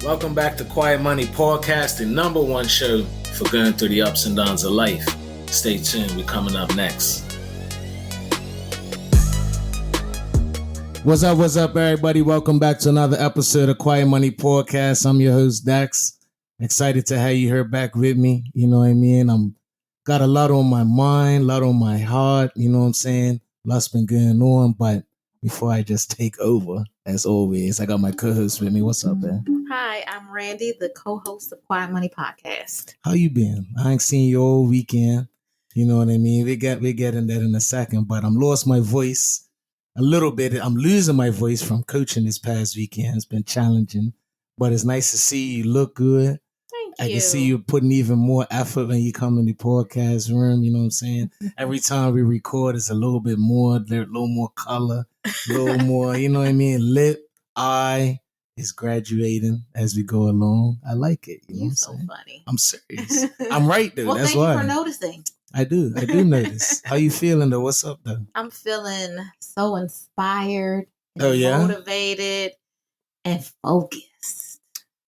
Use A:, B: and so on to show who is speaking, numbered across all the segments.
A: Welcome back to Quiet Money Podcast, the number one show for going through the ups and downs of life. Stay tuned, we're coming up next. What's up, everybody? Welcome back to another episode of Quiet Money Podcast. I'm your host, Dex. Excited to have you here back with me. You know what I mean? I'm got a lot on my mind, a lot on my heart. You know what I'm saying? Lots been going on, but before I just take over, as always, I got my co-host with me. What's up, man?
B: Hi, I'm Randi, the co-host of Quiet Money Podcast.
A: How you been? I ain't seen you all weekend. You know what I mean? We get in that in a second, but I'm lost my voice a little bit. I'm losing my voice from coaching this past weekend. It's been challenging, but it's nice to see you look good.
B: Thank you.
A: I can see you putting even more effort when you come in the podcast room. You know what I'm saying? Every time we record, it's a little bit more, a little more color, a little more, you know what I mean? Lip, eye is graduating as we go along. I like it. You know
B: You're so funny.
A: I'm serious. I'm right, though.
B: Well,
A: That's
B: thank
A: why.
B: you for noticing.
A: I do notice. How you feeling, though? What's up, though?
B: I'm feeling so inspired, and
A: Oh, yeah?
B: motivated, and focused.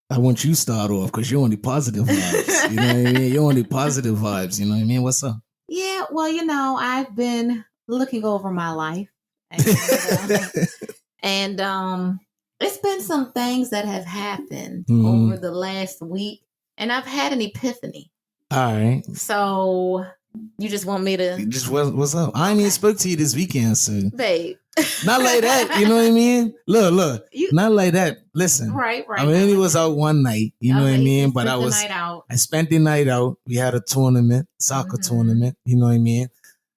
A: I want you to start off because you're on the positive vibes. You know what I mean? You're on the positive vibes. You know what I mean? What's up?
B: Yeah, well, I've been looking over my life. And it's been some things that have happened over the last week, and I've had an epiphany.
A: All right.
B: So you just want me to...
A: Just what's up? I ain't even spoke to you this weekend, so...
B: Babe.
A: Not like that, you know what I mean? Look, not like that. Listen.
B: Right.
A: I mean, it was out one night, you know what I mean? But I spent the night out. We had a tournament, soccer tournament, you know what I mean?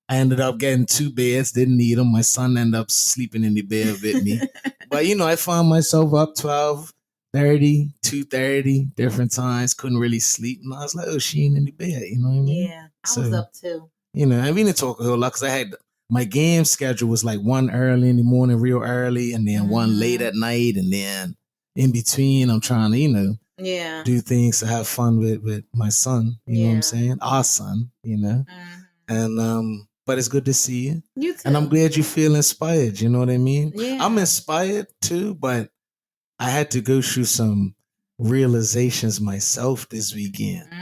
A: I ended up getting 2 beds, didn't need them. My son ended up sleeping in the bed with me. But, I found myself up 12:30, 2:30, different times, couldn't really sleep. And I was like, oh, she ain't in the bed, you know what I mean?
B: Yeah, I was up too.
A: And we didn't talk a whole lot because I had... My game schedule was like one early in the morning, real early, and then one late at night, and then in between, I'm trying to, do things to have fun with my son. You know what I'm saying? Our son, And but it's good to see you.
B: You too.
A: And I'm glad you feel inspired. You know what I mean?
B: Yeah.
A: I'm inspired too, but I had to go through some realizations myself this weekend.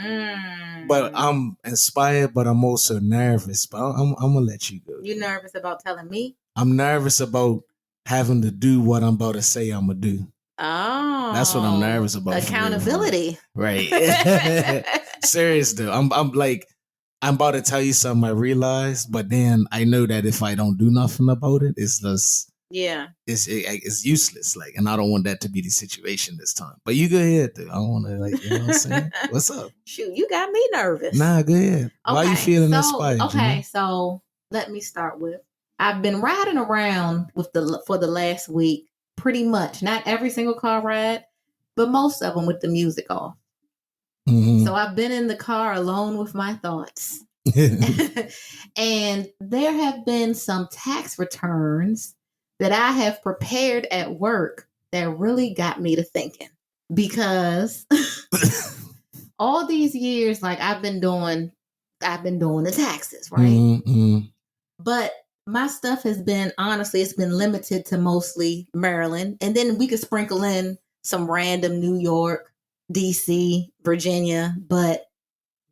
A: But I'm inspired, but I'm also nervous. But I'm gonna let you go.
B: You nervous about telling me?
A: I'm nervous about having to do what I'm about to say I'm gonna do.
B: Oh,
A: that's what I'm nervous about.
B: Accountability,
A: right? Serious though. I'm about to tell you something I realized, but then I know that if I don't do nothing about it, it's just.
B: Yeah,
A: it's useless. And I don't want that to be the situation this time. But you go ahead, though. I don't want to, you know what I'm saying? What's up?
B: Shoot, you got me nervous.
A: Nah, go ahead. Okay, why are you feeling inspired?
B: Okay, so let me start with. I've been riding around for the last week, pretty much. Not every single car ride, but most of them with the music off. Mm-hmm. So I've been in the car alone with my thoughts. And there have been some tax returns that I have prepared at work that really got me to thinking, because all these years, I've been doing the taxes, right? Mm-hmm. But my stuff has been, honestly, it's been limited to mostly Maryland. And then we could sprinkle in some random New York, DC, Virginia, but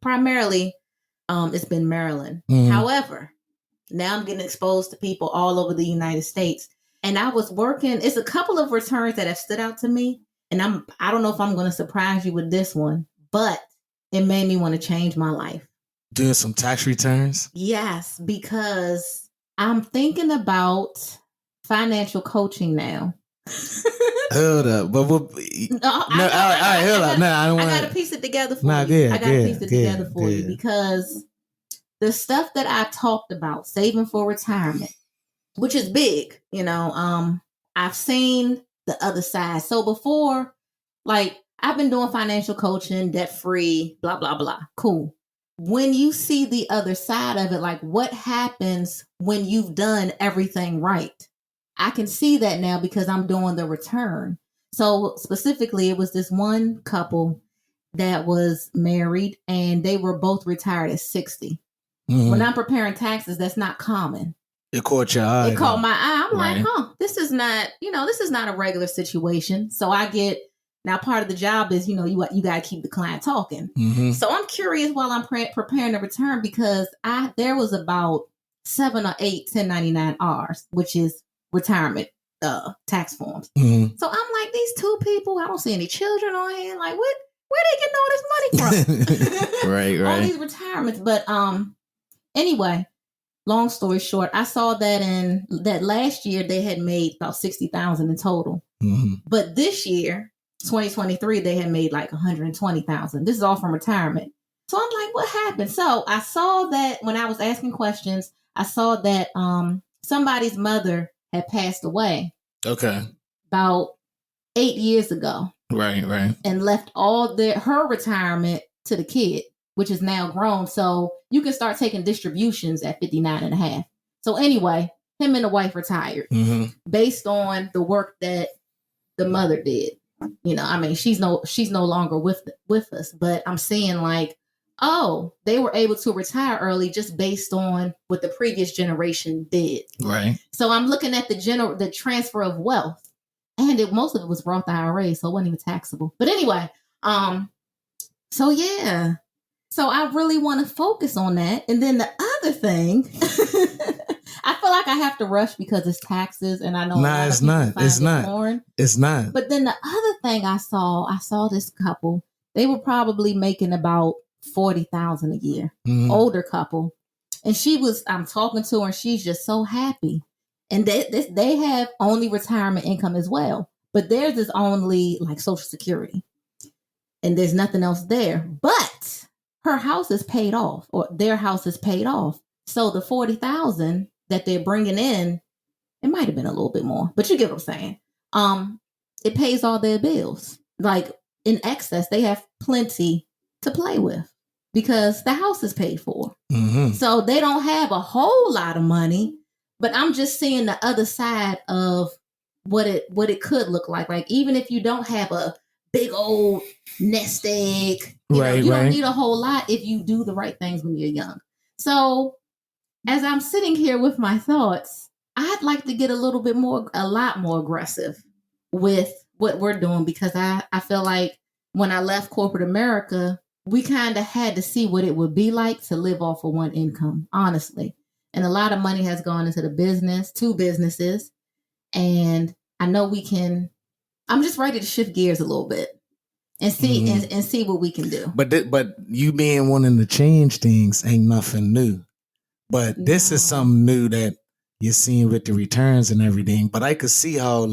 B: primarily it's been Maryland. Mm-hmm. However, now I'm getting exposed to people all over the United States. And I was working, it's a couple of returns that have stood out to me. And I don't know if I'm going to surprise you with this one, but it made me want to change my life.
A: Doing some tax returns?
B: Yes, because I'm thinking about financial coaching now.
A: Hold up. But all right, hold up. No, I don't want to.
B: I got to piece it together for you. I got to piece it together for you because the stuff that I talked about, saving for retirement, which is big, I've seen the other side. So before, I've been doing financial coaching, debt-free, blah, blah, blah. Cool. When you see the other side of it, what happens when you've done everything right? I can see that now because I'm doing the return. So specifically, it was this one couple that was married and they were both retired at 60. Mm-hmm. When I'm preparing taxes, that's not common.
A: It caught your eye.
B: It caught my eye. I'm like, this is not, this is not a regular situation. So I get Now, part of the job is, you got to keep the client talking.
A: Mm-hmm.
B: So I'm curious while I'm preparing to return, because there was about 7 or 8 1099-Rs, which is retirement tax forms.
A: Mm-hmm.
B: So I'm like, these 2 people, I don't see any children on here. Like, where they getting all this money from?
A: Right.
B: All these retirements. But anyway, long story short, I saw that last year they had made about $60,000 in total.
A: Mm-hmm.
B: But this year, 2023, they had made like $120,000. This is all from retirement. So I'm like, what happened? So I saw that when I was asking questions, I saw that somebody's mother had passed away.
A: Okay.
B: About 8 years ago.
A: Right.
B: And left all her retirement to the kid, which is now grown. So you can start taking distributions at 59 and a half. So anyway, him and the wife retired based on the work that the mother did. I mean, she's no longer with us, but I'm saying like, oh, they were able to retire early just based on what the previous generation did.
A: Right.
B: So I'm looking at the transfer of wealth, and most of it was Roth IRA, so it wasn't even taxable. But anyway, so yeah, so I really want to focus on that. And then the other thing, I feel like I have to rush because it's taxes, and I know
A: it's not. It's not.
B: But then the other thing I saw this couple. They were probably making about $40,000 a year. Mm-hmm. Older couple, and I'm talking to her, and she's just so happy. And they have only retirement income as well, but theirs is only like Social Security, and there's nothing else there. But her house is paid off, or their house is paid off. So the $40,000 that they're bringing in, it might have been a little bit more, but you get what I'm saying. It pays all their bills. Like in excess, they have plenty to play with because the house is paid for. Mm-hmm. So they don't have a whole lot of money, but I'm just seeing the other side of what it could look like. Like even if you don't have a big old nest egg, you don't need a whole lot if you do the right things when you're young. So as I'm sitting here with my thoughts, I'd like to get a lot more aggressive with what we're doing, because I feel like when I left corporate America, we kind of had to see what it would be like to live off of one income, honestly. And a lot of money has gone into the 2 businesses. And I know I'm just ready to shift gears a little bit and see and see what we can do.
A: But you being wanting to change things ain't nothing new. But this is something new that you're seeing with the returns and everything. But I could see how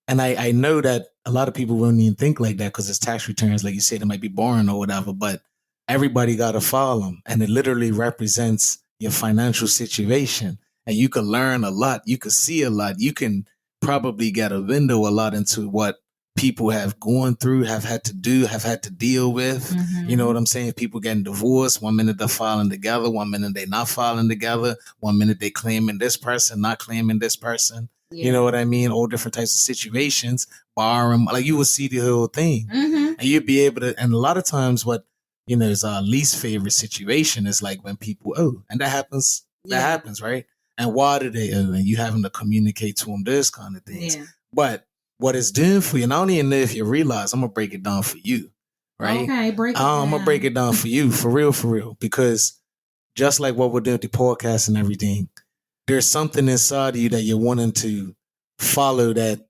A: and I know that a lot of people wouldn't even think like that because it's tax returns, like you said, it might be boring or whatever, but everybody got to file them. And it literally represents your financial situation. And you can learn a lot. You can see a lot. You can probably get a window a lot into what people have gone through, have had to do, have had to deal with. Mm-hmm. You know what I'm saying? People getting divorced. 1 minute they're filing together. 1 minute they're not filing together. 1 minute they claiming this person, not claiming this person. Yeah. You know what I mean? All different types of situations, borrowing, like you will see the whole thing. Mm-hmm. And you'd be able to, and a lot of times what, is our least favorite situation is like when people owe, and that happens, right? And why do they owe? And you having to communicate to them those kind of things. Yeah. But what it's doing for you, and I don't even know if you realize, I'm going to break it down for you, right?
B: Okay, break it down.
A: I'm going to break it down for you, for real, because just like what we're doing with the podcast and everything, there's something inside of you that you're wanting to follow, that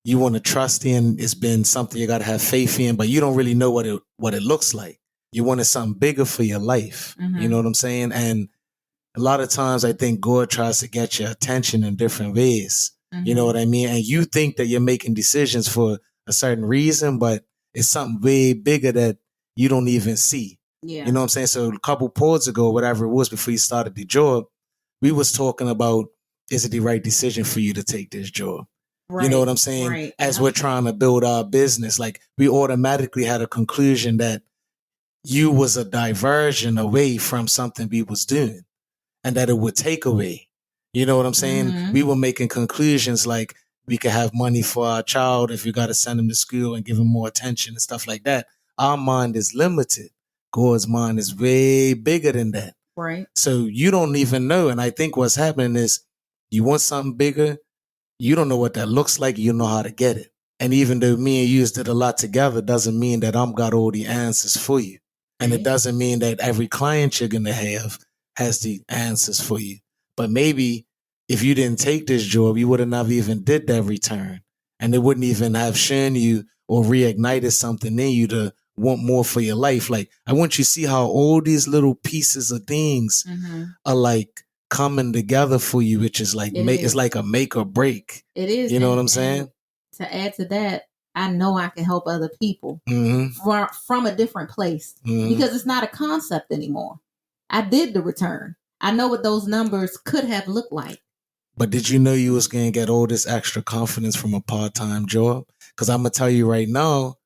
A: you want to trust in. It's been something you got to have faith in, but you don't really know what it looks like. You wanted something bigger for your life. Mm-hmm. You know what I'm saying? And a lot of times I think God tries to get your attention in different ways. Mm-hmm. You know what I mean? And you think that you're making decisions for a certain reason, but it's something way bigger that you don't even see. Yeah. You know what I'm saying? So a couple pods ago, whatever it was, before you started the job, we was talking about, is it the right decision for you to take this job? Right. You know what I'm saying? Right. As we're trying to build our business, like we automatically had a conclusion that you was a diversion away from something we was doing, and that it would take away. You know what I'm saying? Mm-hmm. We were making conclusions like we could have money for our child if you got to send him to school and give him more attention and stuff like that. Our mind is limited. God's mind is way bigger than that.
B: Right.
A: So you don't even know. And I think what's happening is you want something bigger. You don't know what that looks like. You know how to get it. And even though me and you did a lot together, doesn't mean that I'm got all the answers for you. And it doesn't mean that every client you're going to have has the answers for you. But maybe if you didn't take this job, you would have never even did that return. And it wouldn't even have shown you or reignited something in you to want more for your life. Like, I want you to see how all these little pieces of things are like coming together for you, which is like, it's like a make or break.
B: It is.
A: You know what I'm saying?
B: To add to that, I know I can help other people from a different place because it's not a concept anymore. I did the return. I know what those numbers could have looked like.
A: But did you know you was going to get all this extra confidence from a part-time job? Because I'm going to tell you right now,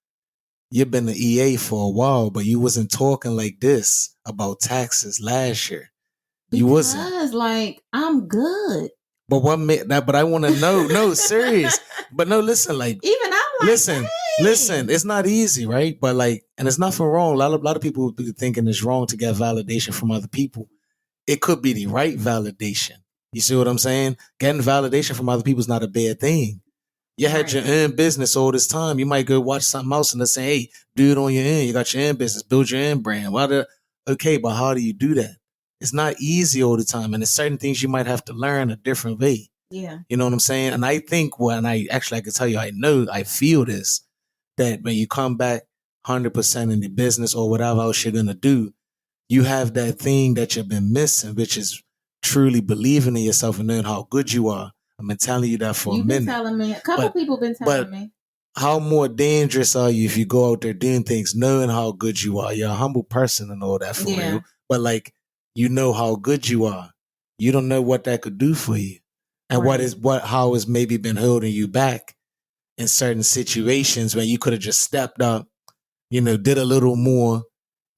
A: you've been the EA for a while, but you wasn't talking like this about taxes last year. You wasn't.
B: Because, like, I'm good.
A: But what made that? But I want to know. No, serious. But no, listen. Like,
B: even I'm like,
A: listen. It's not easy, right? But like, and it's nothing wrong. A lot of people would be thinking it's wrong to get validation from other people. It could be the right validation. You see what I'm saying? Getting validation from other people is not a bad thing. You had your own business all this time. You might go watch something else and they're saying, hey, do it on your own. You got your own business. Build your own brand. Okay, but how do you do that? It's not easy all the time. And there's certain things you might have to learn a different way.
B: Yeah.
A: You know what I'm saying? And I think I can tell you, I feel this, that when you come back 100% in the business or whatever else you're going to do, you have that thing that you've been missing, which is truly believing in yourself and knowing how good you are. I've been telling you that for a minute.
B: You've been telling me. A couple people been telling me.
A: How more dangerous are you if you go out there doing things, knowing how good you are? You're a humble person and all that for real. But like, you know how good you are. You don't know what that could do for you. And how has maybe been holding you back in certain situations when you could have just stepped up, did a little more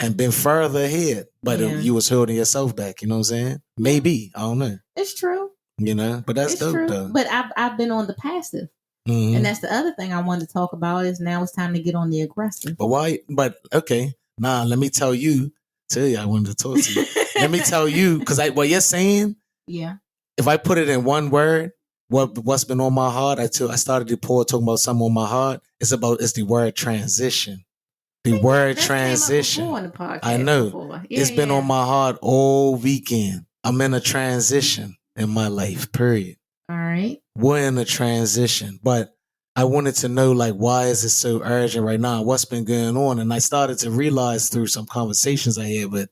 A: and been further ahead. But you was holding yourself back. You know what I'm saying? Maybe. I don't know.
B: It's true.
A: But that's dope
B: true.
A: though.
B: But I've been on the passive. And that's the other thing I wanted to talk about is now it's time to get on the aggressive.
A: But why? But okay. Let me tell you, I wanted to talk to you. Let me tell you, because what you're saying, if I put it in one word, what's been on my heart, I started the poll talking about something on my heart. It's the word transition. The word transition. I know. It's been on my heart all weekend. I'm in a transition in my life, period.
B: All right.
A: We're in a transition, but I wanted to know, like, why is it so urgent right now? What's been going on? And I started to realize through some conversations I had with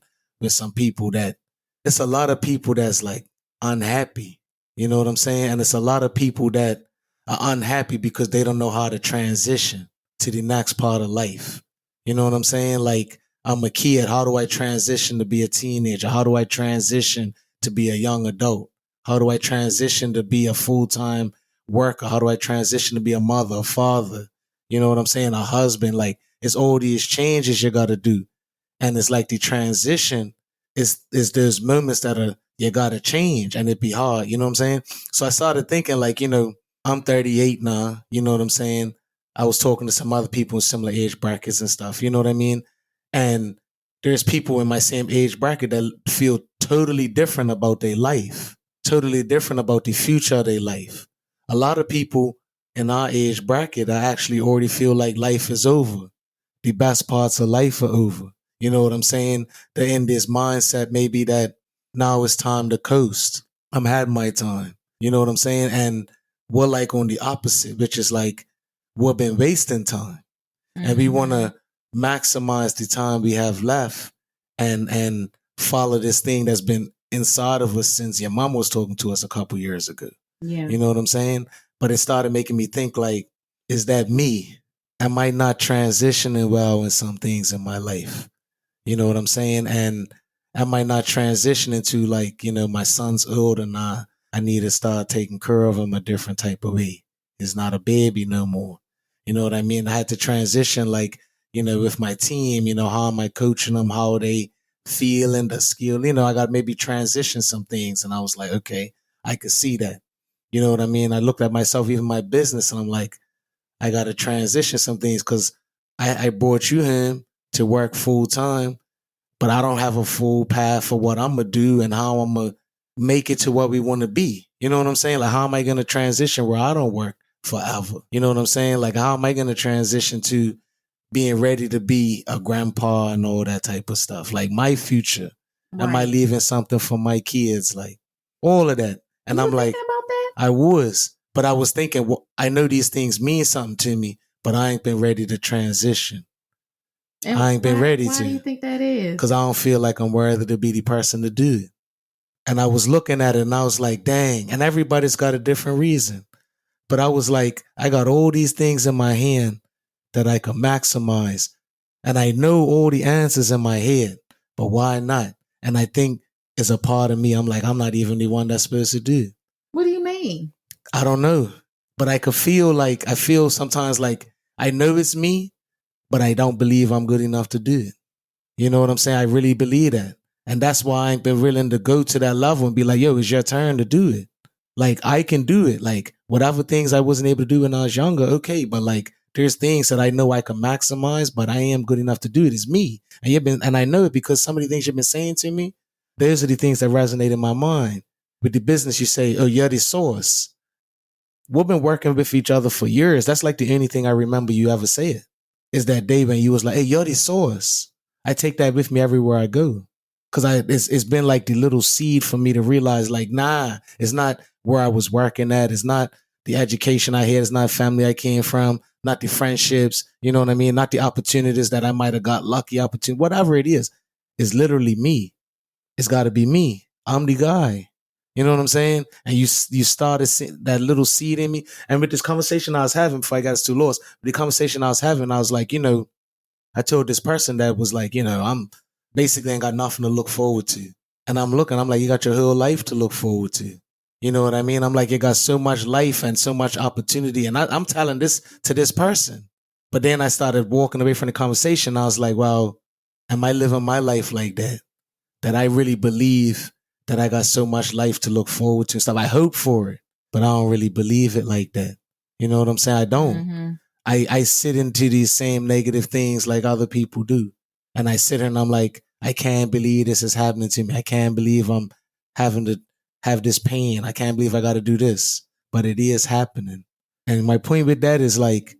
A: some people that it's a lot of people that's like unhappy. You know what I'm saying? And it's a lot of people that are unhappy because they don't know how to transition to the next part of life. You know what I'm saying? Like, I'm a kid. How do I transition to be a teenager? How do I transition to be a young adult? How do I transition to be a full-time worker? How do I transition to be a mother, a father? You know what I'm saying? A husband. Like, it's all these changes you got to do. And it's like the transition is those moments that you got to change and it be hard. You know what I'm saying? So I started thinking like, I'm 38 now. You know what I'm saying? I was talking to some other people in similar age brackets and stuff. You know what I mean? And there's people in my same age bracket that feel totally different about their life. Totally different about the future of their life. A lot of people in our age bracket, I actually already feel like life is over. The best parts of life are over. You know what I'm saying? They're in this mindset maybe that now it's time to coast. I'm had my time. You know what I'm saying? And we're like on the opposite, which is like we've been wasting time. Mm-hmm. And we want to maximize the time we have left and follow this thing that's been inside of us since your mom was talking to us a couple years ago.
B: Yeah.
A: You know what I'm saying? But it started making me think like, is that me? Am I not transitioning well in some things in my life? You know what I'm saying? And am I not transitioning to like, my son's old and I need to start taking care of him a different type of way. He's not a baby no more. You know what I mean? I had to transition like, with my team, how am I coaching them? How are they feeling the skill? I got maybe transition some things. And I was like, okay, I could see that. You know what I mean? I looked at myself, even my business, and I'm like, I got to transition some things because I brought you in to work full time, but I don't have a full path for what I'm going to do and how I'm going to make it to what we want to be. You know what I'm saying? Like, how am I going to transition where I don't work forever. You know what I'm saying? Like, how am I going to transition to being ready to be a grandpa and all that type of stuff? Like, my future. Right. Am I leaving something for my kids? Like, all of that. And I'm like,
B: about that?
A: I was. But I was thinking, well, I know these things mean something to me, but I ain't been ready to transition. And I ain't been ready to.
B: Why do you think that is?
A: Because I don't feel like I'm worthy to be the person to do it. And I was looking at it and I was like, dang. And everybody's got a different reason. But I was like, I got all these things in my hand that I could maximize. And I know all the answers in my head, but why not? And I think it's a part of me. I'm like, I'm not even the one that's supposed to do it.
B: What do you mean?
A: I don't know. But I feel sometimes like I know it's me, but I don't believe I'm good enough to do it. You know what I'm saying? I really believe that. And that's why I ain't been willing to go to that level and be like, yo, it's your turn to do it. Like, I can do it. Like, whatever things I wasn't able to do when I was younger, okay. But like, there's things that I know I can maximize, but I am good enough to do it. It's me. And I know it because some of the things you've been saying to me, those are the things that resonate in my mind. With the business, you say, oh, you're the source. We've been working with each other for years. That's like the only thing I remember you ever said is that day when you was like, hey, you're the source. I take that with me everywhere I go. Cause it's been like the little seed for me to realize like, nah, it's not where I was working at. It's not the education I had. It's not family I came from, not the friendships, you know what I mean? Not the opportunities that I might have got lucky opportunity, whatever it is. It's literally me. It's gotta be me. I'm the guy. You know what I'm saying? And you started that little seed in me. And with this conversation I was having before I got too lost, the conversation I was having, I was like, I told this person that was like, I'm basically ain't got nothing to look forward to. And I'm like, you got your whole life to look forward to. You know what I mean? I'm like, you got so much life and so much opportunity. And I'm telling this to this person. But then I started walking away from the conversation. I was like, well, am I living my life like that? That I really believe that I got so much life to look forward to and stuff. I hope for it, but I don't really believe it like that. You know what I'm saying? I don't. Mm-hmm. I sit into these same negative things like other people do. And I sit here and I'm like, I can't believe this is happening to me. I can't believe I'm having to have this pain. I can't believe I got to do this, but it is happening. And my point with that is like,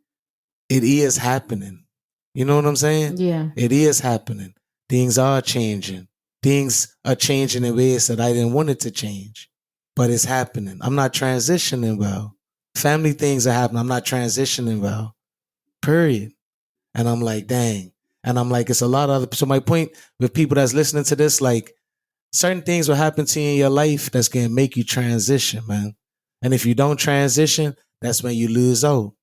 A: it is happening. You know what I'm saying?
B: Yeah.
A: It is happening. Things are changing. Things are changing in ways that I didn't want it to change, but it's happening. I'm not transitioning well. Family things are happening. I'm not transitioning well, period. And I'm like, dang. And I'm like, it's a lot of other. So my point with people that's listening to this, like certain things will happen to you in your life that's going to make you transition, man. And if you don't transition, that's when you lose out.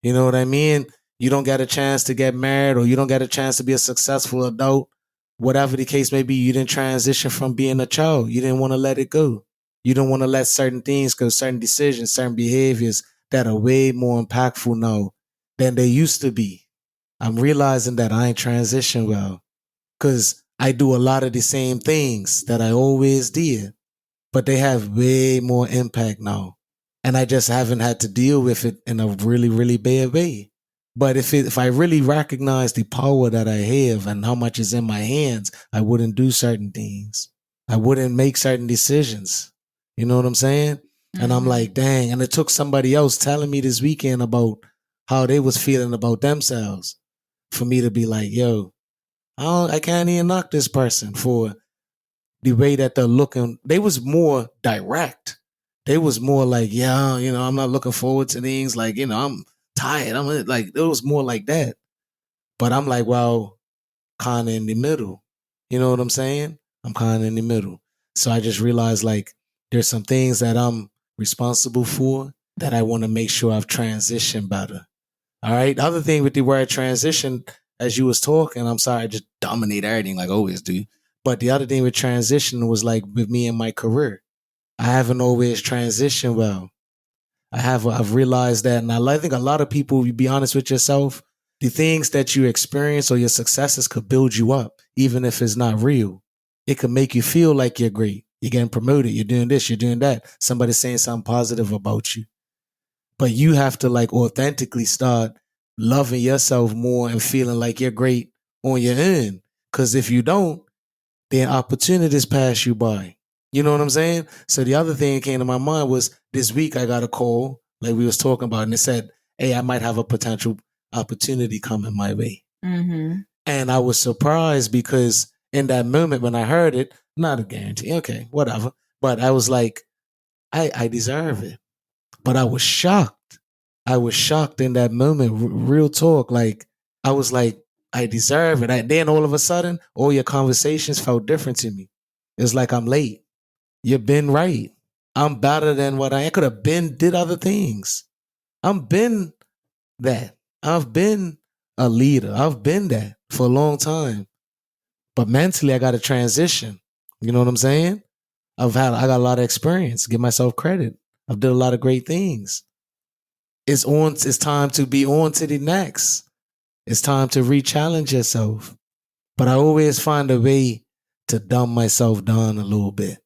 A: You know what I mean? You don't get a chance to get married or you don't get a chance to be a successful adult. Whatever the case may be, you didn't transition from being a child. You didn't want to let it go. You don't want to let certain things go, certain decisions, certain behaviors that are way more impactful now than they used to be. I'm realizing that I ain't transitioned well because I do a lot of the same things that I always did, but they have way more impact now. And I just haven't had to deal with it in a really, really bad way. But if I really recognize the power that I have and how much is in my hands, I wouldn't do certain things. I wouldn't make certain decisions. You know what I'm saying? Mm-hmm. And I'm like, dang. And it took somebody else telling me this weekend about how they was feeling about themselves for me to be like, yo, I can't even knock this person for the way that they're looking. They was more direct. They was more like, yeah, I'm not looking forward to things. Like, I'm tired. I'm like, it was more like that. But I'm like, well, kind of in the middle. You know what I'm saying? I'm kind of in the middle. So I just realized like there's some things that I'm responsible for that I want to make sure I've transitioned better. All right. The other thing with the word transition, as you was talking, I'm sorry, I just dominate everything like I always do. But the other thing with transition was like with me and my career. I haven't always transitioned well. I've realized that. And I think a lot of people, you be honest with yourself, the things that you experience or your successes could build you up, even if it's not real. It could make you feel like you're great. You're getting promoted. You're doing this. You're doing that. Somebody's saying something positive about you. But you have to like authentically start loving yourself more and feeling like you're great on your own. Because if you don't, then opportunities pass you by. You know what I'm saying? So the other thing that came to my mind was this week I got a call like we was talking about, and it said, hey, I might have a potential opportunity coming my way.
B: Mm-hmm.
A: And I was surprised because in that moment when I heard it, not a guarantee, okay, whatever. But I was like, I deserve it. But I was shocked. I was shocked in that moment. Real talk. Like, I was like, I deserve it. Then all of a sudden, all your conversations felt different to me. It's like I'm late. You've been right. I'm better than what I could have been, did other things. I've been that. I've been a leader. I've been that for a long time. But mentally, I got to transition. You know what I'm saying? I got a lot of experience. Give myself credit. I've did a lot of great things. It's time to be on to the next. It's time to re-challenge yourself. But I always find a way to dumb myself down a little bit.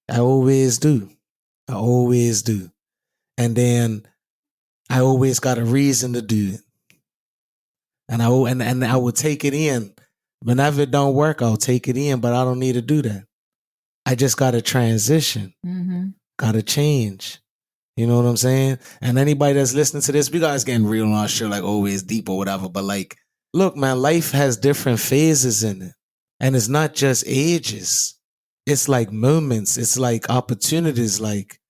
A: I always do. I always do. And then I always got a reason to do it. And I will take it in. Whenever it don't work, I'll take it in, but I don't need to do that. I just got to transition.
B: Mm-hmm.
A: Got to change. You know what I'm saying? And anybody that's listening to this, we guys getting real on our show, like always deep or whatever. But like, look, man, life has different phases in it. And it's not just ages. It's like moments. It's like opportunities. Like,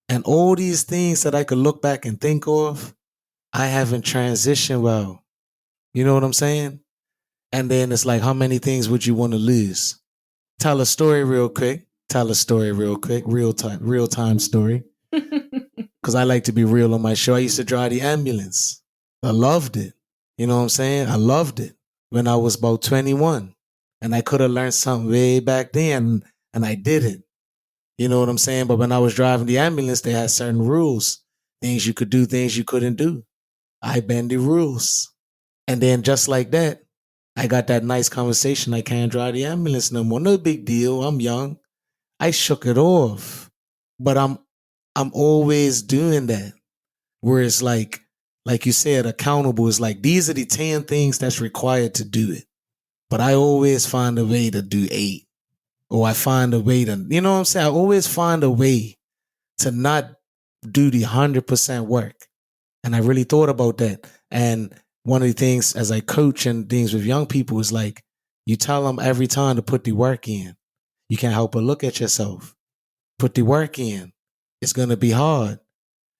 A: and all these things that I could look back and think of, I haven't transitioned well. You know what I'm saying? And then it's like, how many things would you want to lose? Tell a story real quick. Real time story. Because I like to be real on my show. I used to drive the ambulance. I loved it. You know what I'm saying? I loved it when I was about 21. And I could have learned something way back then, and I didn't. You know what I'm saying? But when I was driving the ambulance, they had certain rules. Things you could do, things you couldn't do. I bend the rules. And then just like that, I got that nice conversation. I can't drive the ambulance no more. No big deal. I'm young. I shook it off. But I'm always doing that. Where it's like you said, accountable is like, these are the 10 things that's required to do it. But I always find a way to do 8. Or I find a way to, you know what I'm saying? I always find a way to not do the 100% work. And I really thought about that. And one of the things as I coach and things with young people is like, you tell them every time to put the work in. You can't help but look at yourself. Put the work in. It's going to be hard.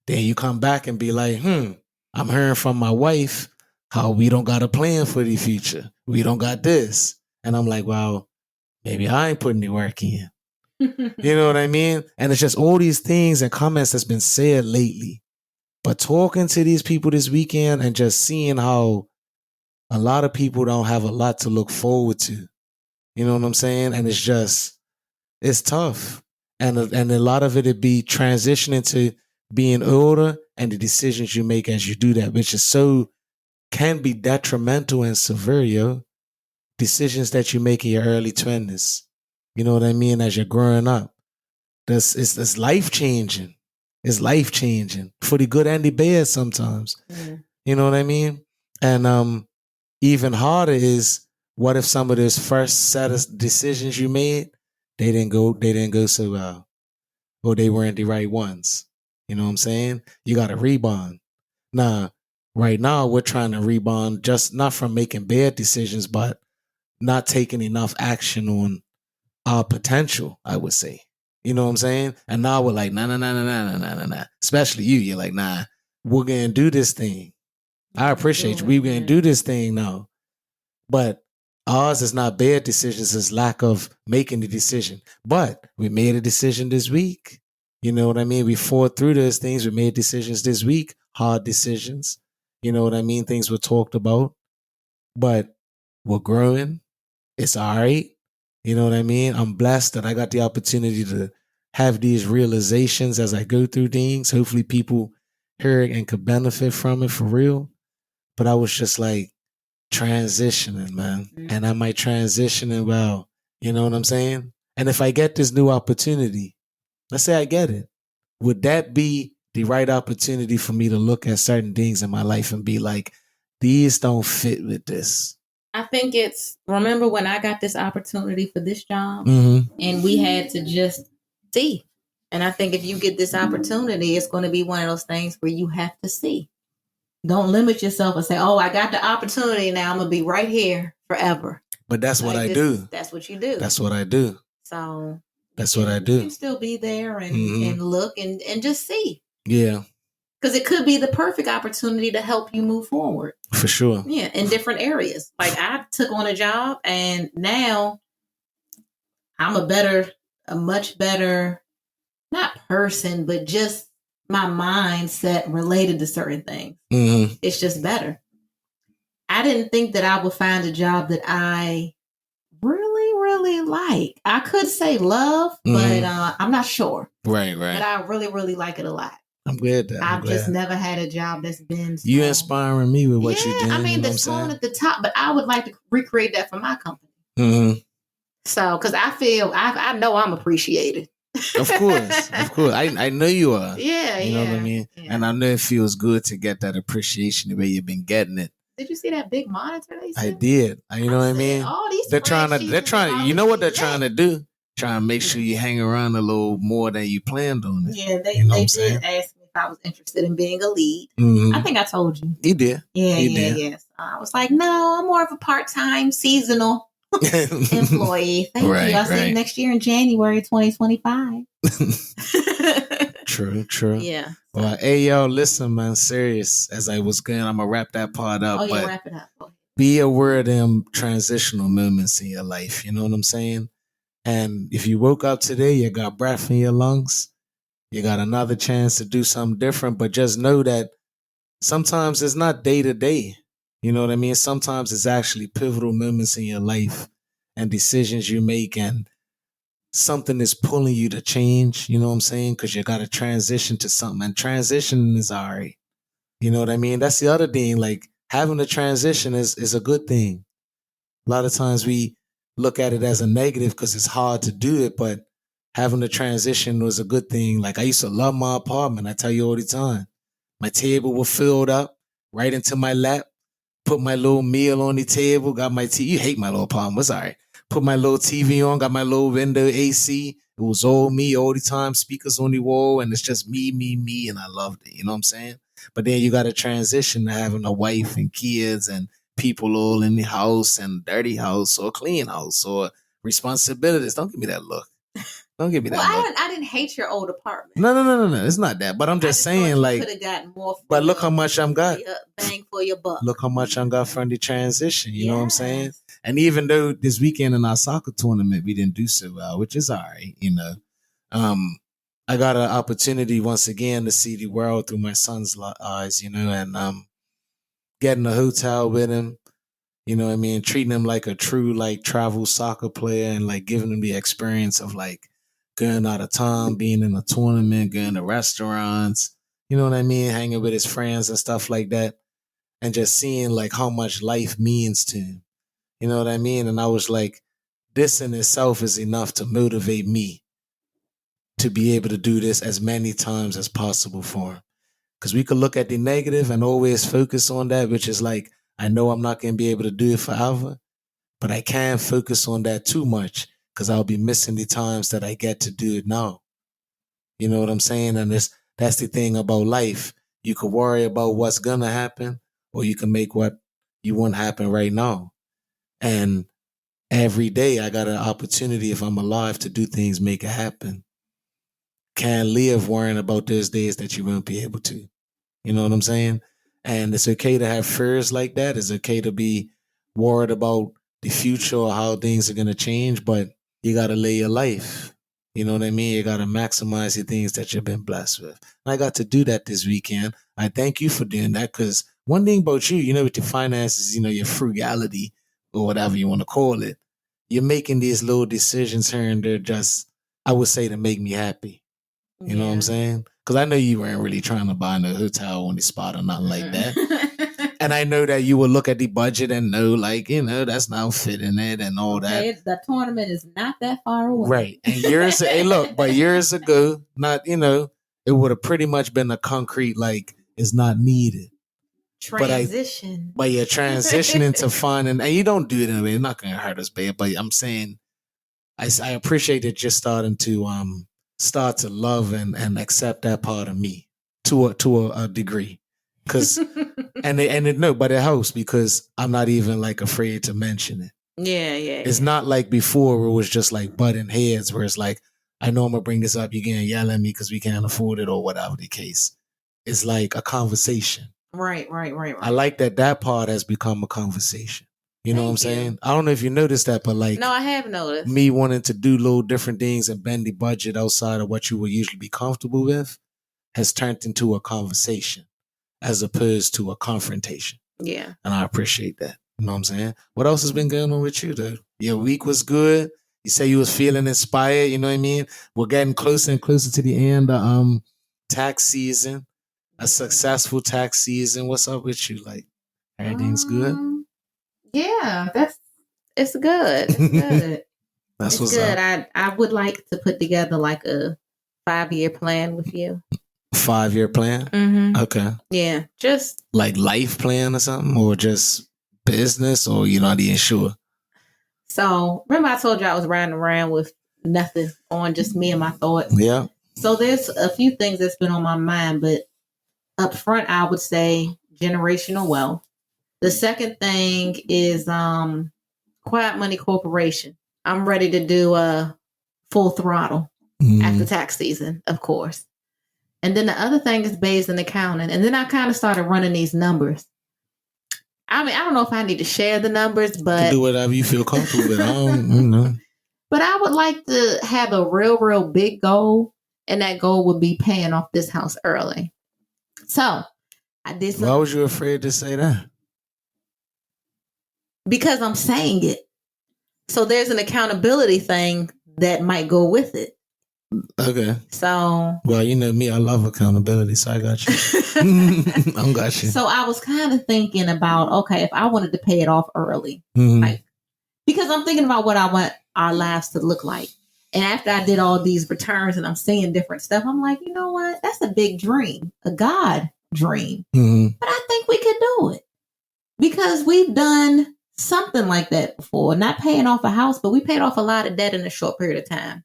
A: Then you come back and be like, I'm hearing from my wife how we don't got a plan for the future. We don't got this. And I'm like, well, maybe I ain't putting the work in. You know what I mean? And it's just all these things and comments that's been said lately. But talking to these people this weekend and just seeing how a lot of people don't have a lot to look forward to. You know what I'm saying? And it's tough. And a lot of it be transitioning to being older and the decisions you make as you do that, which is can be detrimental and severe, yo. Decisions that you make in your early 20s. You know what I mean? As you're growing up. It's life changing. It's life changing for the good and the bad sometimes.
B: Mm.
A: You know what I mean? And even harder is, what if some of those first set of decisions you made, they didn't go so well, or they weren't the right ones. You know what I'm saying? You got to rebound. Now, right now, we're trying to rebound, just not from making bad decisions, but not taking enough action on our potential, I would say. You know what I'm saying? And now we're like, nah. Especially you. You're like, nah, we're going to do this thing. I appreciate you. We're going to do this thing now. But ours is not bad decisions. It's lack of making the decision. But we made a decision this week. You know what I mean? We fought through those things. We made decisions this week. Hard decisions. You know what I mean? Things were talked about. But we're growing. It's all right. You know what I mean? I'm blessed that I got the opportunity to have these realizations as I go through things. Hopefully people hear it and could benefit from it for real. But I was just like transitioning, man. Mm-hmm. And I might transitioning well. You know what I'm saying? And if I get this new opportunity, let's say I get it, would that be the right opportunity for me to look at certain things in my life and be like, these don't fit with this?
B: I think remember when I got this opportunity for this job,
A: mm-hmm.
B: and we had to just see. And I think if you get this opportunity, it's going to be one of those things where you have to see. Don't limit yourself and say, oh, I got the opportunity now. I'm going to be right here forever.
A: But that's what I do.
B: That's what you do.
A: That's what I do.
B: So
A: that's what I do.
B: You can still be there and look and just see.
A: Yeah.
B: Because it could be the perfect opportunity to help you move forward.
A: For sure.
B: Yeah, in different areas. Like I took on a job and now I'm a much better, not person, but just my mindset related to certain things. Mm-hmm. It's just better. I didn't think that I would find a job that I really, really like. I could say love, but I'm not sure.
A: Right.
B: But I really, really like it a lot.
A: I'm glad that
B: I've just never had a job that's been so...
A: You inspiring me with what you're doing.
B: I mean, the tone at the top, but I would like to recreate that for my company. Mm-hmm. So, because I feel, I know I'm appreciated.
A: Of course. I know you are.
B: Yeah,
A: you know what I mean? Yeah. And I know it feels good to get that appreciation the way you've been getting it.
B: Did you see that big monitor they said?
A: I did. You know what I mean? All these they're trying to, you know what they're trying to do? Trying to make sure you hang around a little more than you planned on it.
B: Yeah, they did ask me if I was interested in being a lead. Mm-hmm. I think I told you.
A: You did.
B: Yeah. I was like, no, I'm more of a part-time seasonal employee. Thank you. I'll see you next year in January 2025.
A: True.
B: Yeah.
A: Well, hey, yo, listen, man, serious. As I was going, I'm going to wrap that part up.
B: Oh, yeah, wrap it up.
A: Be aware of them transitional moments in your life. You know what I'm saying? And if you woke up today, you got breath in your lungs, you got another chance to do something different, but just know that sometimes it's not day to day. You know what I mean? Sometimes it's actually pivotal moments in your life and decisions you make, and something is pulling you to change. You know what I'm saying? Because you got to transition to something, and transition is all right. You know what I mean? That's the other thing. Like having a transition is a good thing. A lot of times we look at it as a negative because it's hard to do it, but having a transition was a good thing. Like I used to love my apartment. I tell you all the time. My table was filled up right into my lap. Put my little meal on the table. Got my TV. You hate my little apartment. It's all right. Put my little TV on. Got my little window AC. It was all me all the time. Speakers on the wall. And it's just me. And I loved it. You know what I'm saying? But then you got to transition to having a wife and kids and people all in the house and dirty house or clean house or responsibilities. Don't give me that look. Don't give me that look.
B: I didn't hate your old apartment.
A: No. It's not that. But I'm just saying, like,
B: could have gotten more.
A: But look how much I'm got.
B: Bang for your buck.
A: Look how much I got from the transition. You know what I'm saying? And even though this weekend in our soccer tournament we didn't do so well, which is all right, you know. I got an opportunity once again to see the world through my son's eyes, you know, and getting a hotel with him, you know what I mean, treating him like a true like travel soccer player and like giving him the experience of like going out of town, being in a tournament, going to restaurants, you know what I mean, hanging with his friends and stuff like that, and just seeing like how much life means to him, you know what I mean? And I was like, this in itself is enough to motivate me to be able to do this as many times as possible for him. Because we could look at the negative and always focus on that, which is like, I know I'm not going to be able to do it forever, but I can't focus on that too much because I'll be missing the times that I get to do it now. You know what I'm saying? And that's the thing about life. You could worry about what's going to happen, or you can make what you want happen right now. And every day I got an opportunity, if I'm alive, to do things, make it happen. Can't live worrying about those days that you won't be able to. You know what I'm saying? And it's okay to have fears like that. It's okay to be worried about the future or how things are going to change, but you got to live your life. You know what I mean? You got to maximize the things that you've been blessed with. And I got to do that this weekend. I thank you for doing that, because one thing about you, you know, with your finances, you know, your frugality or whatever you want to call it, you're making these little decisions here and there just, I would say, to make me happy. You know what I'm saying? Because I know you weren't really trying to buy no hotel on the spot or nothing like that. And I know that you will look at the budget and know, like, you know, that's not fitting it and all that.
B: The tournament is not that far away.
A: Right. And years ago, not, you know, it would have pretty much been a concrete, like, it's not needed.
B: Transition.
A: But you're transitioning to fun, and you don't do it in a way, it's not going to hurt us, babe. But I'm saying, I appreciate that you're starting to start to love and accept that part of me to a degree. Cause but it helps because I'm not even like afraid to mention it.
B: Yeah.
A: It's not like before where it was just like butting heads where it's like, I know I'm gonna bring this up, you're gonna yell at me because we can't afford it or whatever the case. It's like a conversation.
B: Right.
A: I like that part has become a conversation. You know what I'm saying? I don't know if you noticed that, but like,
B: no, I have noticed.
A: Me wanting to do little different things and bend the budget outside of what you would usually be comfortable with has turned into a conversation as opposed to a confrontation.
B: Yeah.
A: And I appreciate that. You know what I'm saying? What else has been going on with you, though? Your week was good. You say you was feeling inspired. You know what I mean? We're getting closer and closer to the end of tax season. A successful tax season. What's up with you? Like, everything's good?
B: Yeah, it's good. It's good.
A: That's what's good.
B: I would like to put together like a 5-year plan with you.
A: 5-year plan?
B: Mm-hmm.
A: Okay.
B: Yeah, just
A: like life plan or something, or just business, or you're not even sure?
B: So remember I told you I was riding around with nothing on, just me and my thoughts.
A: Yeah.
B: So there's a few things that's been on my mind, but up front I would say generational wealth. The second thing is Quiet Money Corporation. I'm ready to do a full throttle after tax season, of course. And then the other thing is based in accounting. And then I kind of started running these numbers. I mean, I don't know if I need to share the numbers, but...
A: You do whatever you feel comfortable with. I don't know.
B: But I would like to have a real big goal. And that goal would be paying off this house early. So, I did some...
A: Why was you afraid to say that?
B: Because I'm saying it. So there's an accountability thing that might go with it.
A: Okay.
B: So.
A: Well, you know me, I love accountability, so I got you. I got you.
B: So I was kind of thinking about, okay, if I wanted to pay it off early, like, because I'm thinking about what I want our lives to look like. And after I did all these returns and I'm seeing different stuff, I'm like, you know what? That's a big dream, a God dream. But I think we could do it because we've done something like that before, not paying off a house, but we paid off a lot of debt in a short period of time.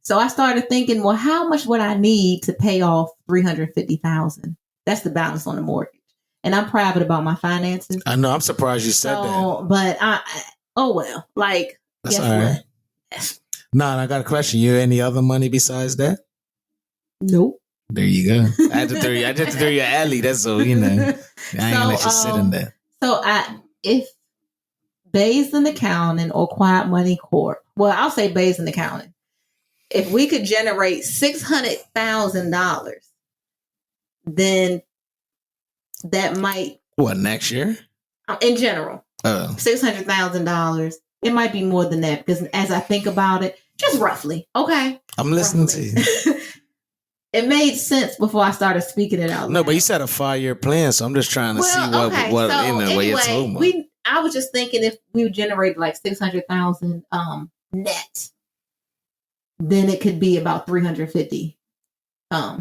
B: So I started thinking, well, how much would I need to pay off $350,000? That's the balance on the mortgage. And I'm private about my finances.
A: I know. I'm surprised you said that.
B: But like,
A: that's all right. Nah, I got a question. You any other money besides that?
B: Nope.
A: There you go. I had to throw your alley. That's so, you know. I ain't gonna let you sit in that.
B: So if Bays in Accounting or Quiet Money Corp, well, I'll say Bays in Accounting. If we could generate $600,000, then that might...
A: What, next year?
B: In general.
A: Oh.
B: $600,000. It might be more than that because as I think about it, just roughly. Okay.
A: I'm listening to you.
B: It made sense before I started speaking it out.
A: No, but you said a 5-year plan, so I'm just trying to see what
B: so
A: you know, what you're talking about.
B: I was just thinking if we generated like 600,000 net, then it could be about 350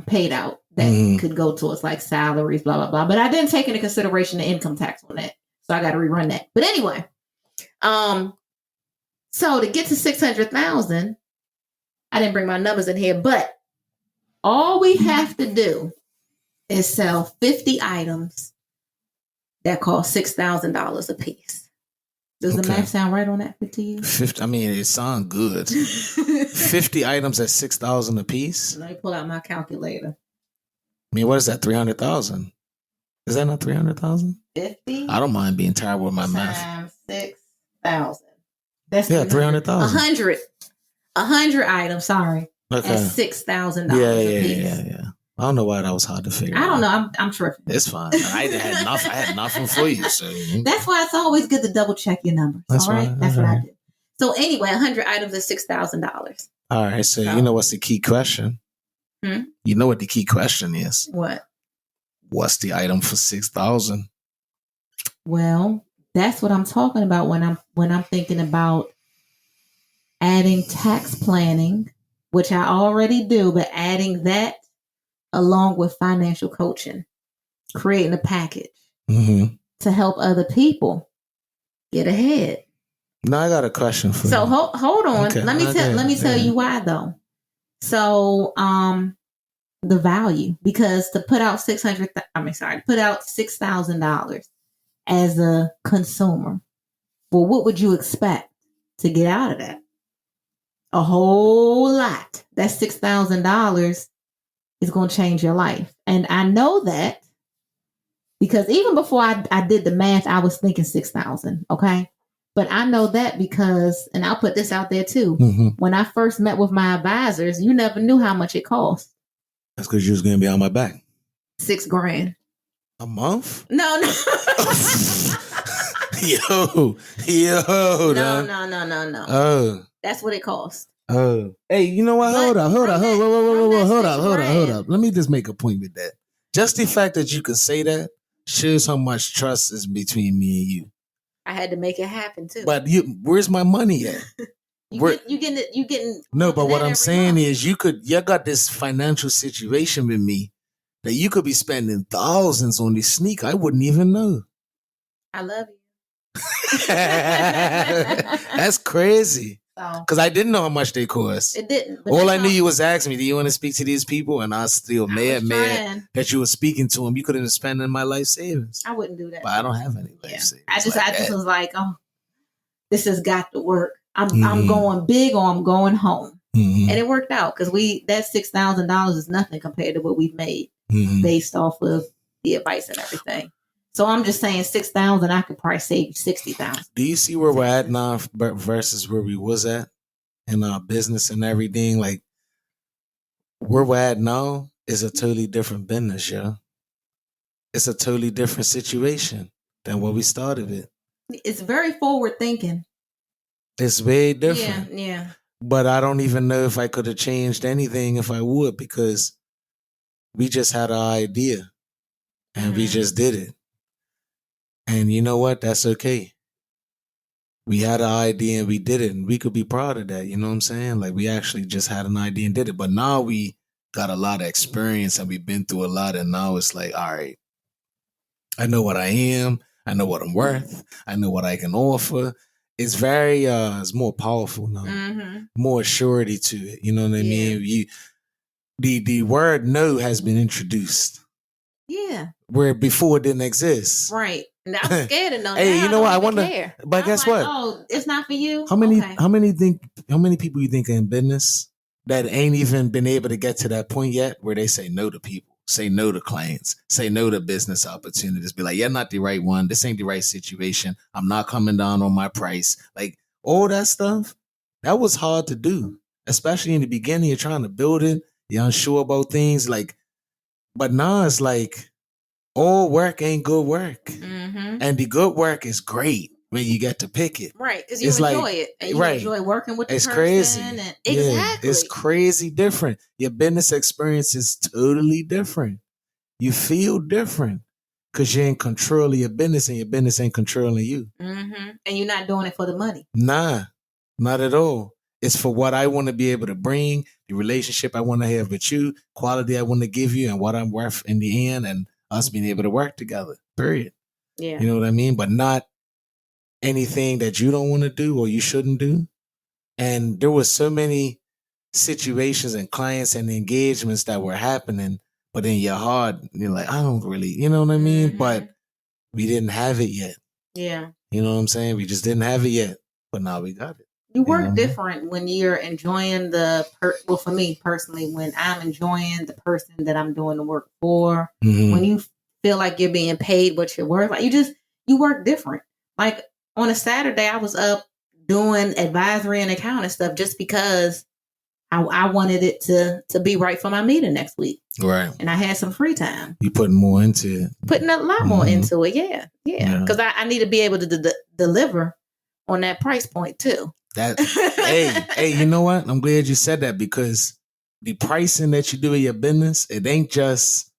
B: paid out that could go towards like salaries, blah blah blah. But I didn't take into consideration the income tax on that, so I got to rerun that. But anyway, so to get to 600,000, I didn't bring my numbers in here, but all we have to do is sell 50 items that cost $6,000 a piece. Does the math sound right on that to you?
A: 50. I mean, it sounds good. 50 items at $6,000 a piece.
B: Let me pull out my calculator.
A: I mean, what is that? 300,000. Is that not 300,000?
B: 50.
A: I don't mind being terrible with my math.
B: Times 6,000. That's
A: 300,000.
B: 100 items. Sorry.
A: Okay.
B: At $6,000 a piece.
A: Yeah. I don't know why that was hard to figure out.
B: I don't know. I'm tripping.
A: It's fine. I had nothing for you. So
B: that's why it's always good to double check your numbers.
A: That's
B: all right.
A: Right.
B: That's what I do. So anyway, 100 items is $6,000.
A: All right. So you know what's the key question? You know what the key question is?
B: What?
A: What's the item for 6,000?
B: Well, that's what I'm talking about when I'm thinking about adding tax planning, which I already do, but adding that along with financial coaching, creating a package to help other people get ahead.
A: Now I got a question for you.
B: So hold on.
A: Okay.
B: Let me tell you why though. So, the value, because to put out $6,000 as a consumer, well, what would you expect to get out of that? A whole lot. That $6,000 is going to change your life. And I know that because even before I did the math, I was thinking 6,000. Okay. But I know that because, and I'll put this out there too. Mm-hmm. When I first met with my advisors, you never knew how much it cost.
A: That's because you was going to be on my back.
B: $6,000
A: a month.
B: No.
A: yo.
B: No. Oh, that's what it costs.
A: Oh, hey, you know what? Hold up. Let me just make a point with that. Just the fact that you can say that shows how much trust is between me and you.
B: I had to make it happen too.
A: But where's my money at?
B: You getting.
A: No, but what I'm saying is, you got this financial situation with me that you could be spending thousands on this sneaker. I wouldn't even know.
B: I love you.
A: That's crazy. Because I didn't know how much they cost.
B: It didn't.
A: All I knew you was asking me, do you want to speak to these people? And I was still mad that you were speaking to them. You could have been spending my life savings.
B: I wouldn't do that.
A: But I don't have any life savings.
B: I just was like, oh, this has got to work. I'm going big or I'm going home. Mm-hmm. And it worked out because that $6,000 is nothing compared to what we've made based off of the advice and everything. So I'm just saying 6,000, I could probably save 60,000.
A: Do you see where we're at now versus where we was at in our business and everything? Like, where we're at now is a totally different business, yo. It's a totally different situation than what we started with.
B: It's very forward thinking.
A: It's very different.
B: Yeah.
A: But I don't even know if I could have changed anything if I would, because we just had an idea and we just did it. And you know what? That's okay. We had an idea and we did it, and we could be proud of that. You know what I'm saying? Like, we actually just had an idea and did it. But now we got a lot of experience and we've been through a lot. And now it's like, all right, I know what I am. I know what I'm worth. I know what I can offer. It's very, it's more powerful now. Mm-hmm. More surety to it. You know what I mean? The word no has been introduced.
B: Yeah.
A: Where before it didn't exist.
B: Right. And I was scared to know.
A: Hey, you know what? I wonder. But guess what?
B: Oh, it's not for you.
A: How many people you think are in business that ain't even been able to get to that point yet where they say no to people, say no to clients, say no to business opportunities, be like, you're not the right one. This ain't the right situation. I'm not coming down on my price. Like, all that stuff, that was hard to do, especially in the beginning. You're trying to build it. You're unsure about things. Like, but now it's like, all work ain't good work. Mm-hmm. And the good work is great when you get to pick it.
B: Right, because you enjoy it. And you enjoy working with the person.
A: Crazy.
B: Exactly.
A: It's crazy different. Your business experience is totally different. You feel different because you're in control of your business and your business ain't controlling you.
B: Mm-hmm. And you're not doing it for the money.
A: Nah, not at all. It's for what I want to be able to bring, the relationship I want to have with you, quality I want to give you, and what I'm worth in the end, and us being able to work together, period.
B: Yeah.
A: You know what I mean? But not anything that you don't want to do or you shouldn't do. And there were so many situations and clients and engagements that were happening, but in your heart, you're like, I don't really, you know what I mean? Mm-hmm. But we didn't have it yet.
B: Yeah.
A: You know what I'm saying? We just didn't have it yet, but now we got it.
B: You work different when you're enjoying well, for me personally, when I'm enjoying the person that I'm doing the work for, when you feel like you're being paid what you're worth, like you work different. Like on a Saturday, I was up doing advisory and accounting stuff just because I wanted it to be right for my meeting next week.
A: Right.
B: And I had some free time.
A: You putting more into it.
B: Putting a lot more into it. Yeah. Because I need to be able to deliver on that price point too.
A: Hey, you know what? I'm glad you said that, because the pricing that you do in your business, it ain't just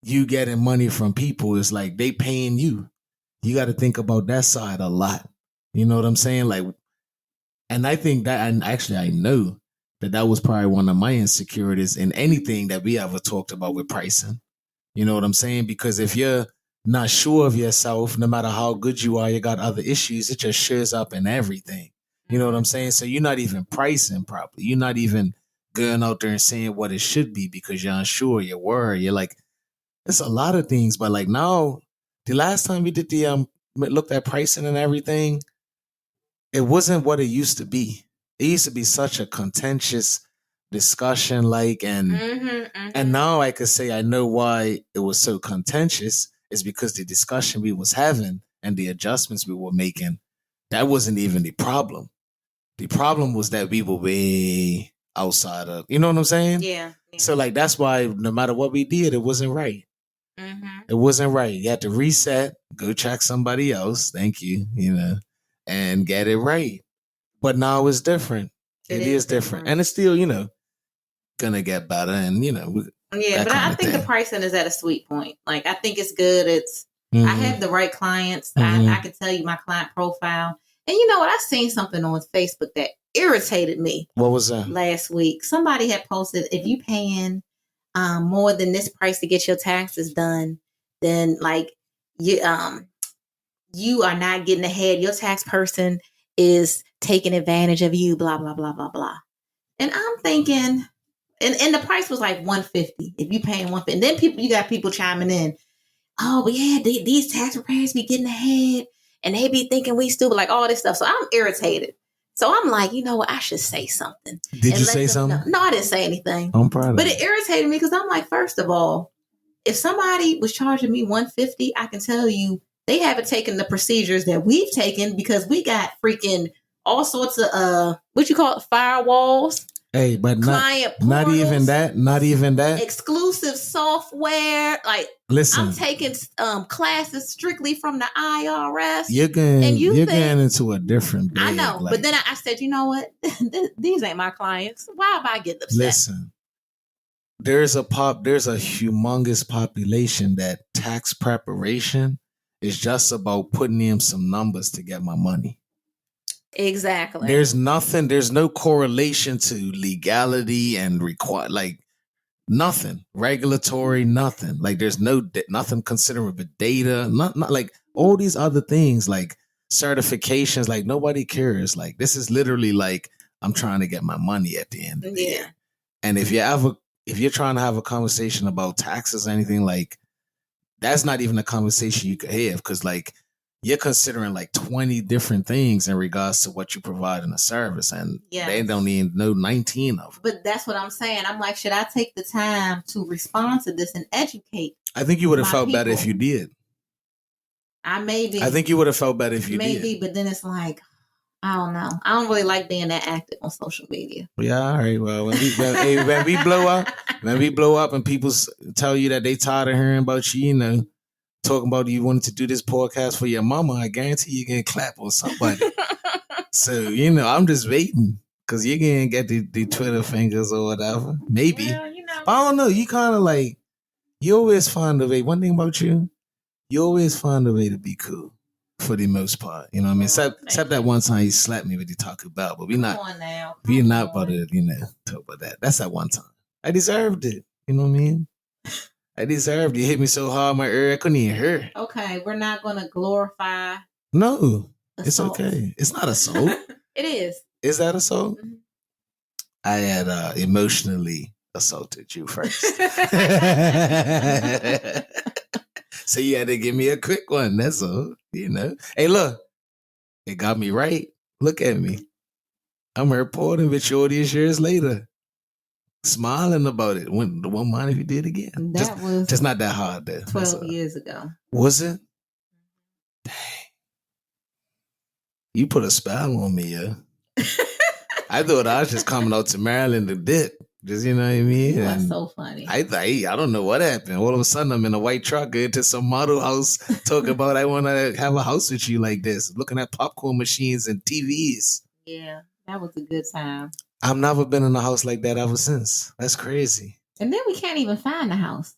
A: you getting money from people. It's like they paying you. You got to think about that side a lot. You know what I'm saying? Like, and I think that, and actually I know that was probably one of my insecurities in anything that we ever talked about with pricing. You know what I'm saying? Because if you're not sure of yourself, no matter how good you are, you got other issues, it just shows up in everything. You know what I'm saying? So you're not even pricing properly. You're not even going out there and saying what it should be because you're unsure, you're worried. You're like, it's a lot of things. But like now, the last time we did the looked at pricing and everything, it wasn't what it used to be. It used to be such a contentious discussion, like, and now I could say I know why it was so contentious is because the discussion we was having and the adjustments we were making, that wasn't even the problem. The problem was that we were way outside of, you know what I'm saying?
B: Yeah.
A: So like, that's why no matter what we did, it wasn't right. It wasn't right. You had to reset, go check somebody else. Thank you, and get it right. But now it's different. It is different. And it's still, gonna get better. And,
B: but I think the pricing is at a sweet point. Like, I think it's good. I have the right clients. I can tell you my client profile. And you know what? I seen something on Facebook that irritated me.
A: What was that?
B: Last week. Somebody had posted, if you paying more than this price to get your taxes done, then like you are not getting ahead. Your tax person is taking advantage of you, blah, blah, blah, blah, blah. And I'm thinking, and the price was like $150 if you paying $150. And then you got people chiming in, oh, but yeah, these tax preparers be getting ahead and they be thinking we stupid, like all this stuff. So I'm irritated. So I'm like, you know what? I should say something.
A: Did you say something?
B: No, I didn't say anything.
A: I'm proud of
B: But it irritated me because I'm like, first of all, if somebody was charging me $150, I can tell you they haven't taken the procedures that we've taken because we got freaking all sorts of what you call it, firewalls.
A: Hey, but not even that.
B: Exclusive software. Like, listen, I'm taking classes strictly from the IRS.
A: You're getting into a different bag.
B: I know, like, but then I said, you know what? These ain't my clients. Why have I get upset?
A: Listen, there's a humongous population that tax preparation is just about putting in some numbers to get my money.
B: Exactly.
A: There's no correlation to legality and nothing, regulatory, nothing. Like there's nothing considered with data, not like all these other things like certifications, like nobody cares. Like this is literally like, I'm trying to get my money at the end of the year. And if you're trying to have a conversation about taxes or anything, like that's not even a conversation you could have because like, you're considering like 20 different things in regards to what you provide in a service, and they don't even know 19 of them.
B: But that's what I'm saying. I'm like, should I take the time to respond to this and educate?
A: I think you would have felt better if you did.
B: I
A: think you would have felt better if you did.
B: Maybe, but then it's like, I don't know. I don't really like being that active on social media.
A: Yeah, all right. Well, when we blow up, and people tell you that they tired of hearing about you, talking about you wanted to do this podcast for your mama, I guarantee you're going to clap on somebody. So, I'm just waiting because you're going to get the Twitter fingers or whatever. Maybe. Well, But I don't know. You kind of like, you always find a way. One thing about you always find a way to be cool for the most part. You know what I mean? Except that one time you slapped me with the Taco Bell, but we're not about to, talk about that. That's that one time. I deserved it. You know what I mean? I deserved it. You hit me so hard, my ear, I couldn't even hear.
B: Okay, we're not going to glorify.
A: No, assault. It's okay. It's not assault.
B: It is.
A: Is that assault? Mm-hmm. I had emotionally assaulted you first. So you had to give me a quick one. That's all, Hey, look, it got me right. Look at me. I'm reporting with you all these years later. Smiling about it. Won't mind if you did again.
B: That was
A: just not that hard there.
B: 12 years ago.
A: Was it? Dang. You put a spell on me, yeah. I thought I was just coming out to Maryland to dip. Just, you know what I mean?
B: That's so funny.
A: I don't know what happened. All of a sudden, I'm in a white truck going to some model house talking about I want to have a house with you like this, looking at popcorn machines and TVs.
B: Yeah, that was a good time.
A: I've never been in a house like that ever since. That's crazy.
B: And then we can't even find the house.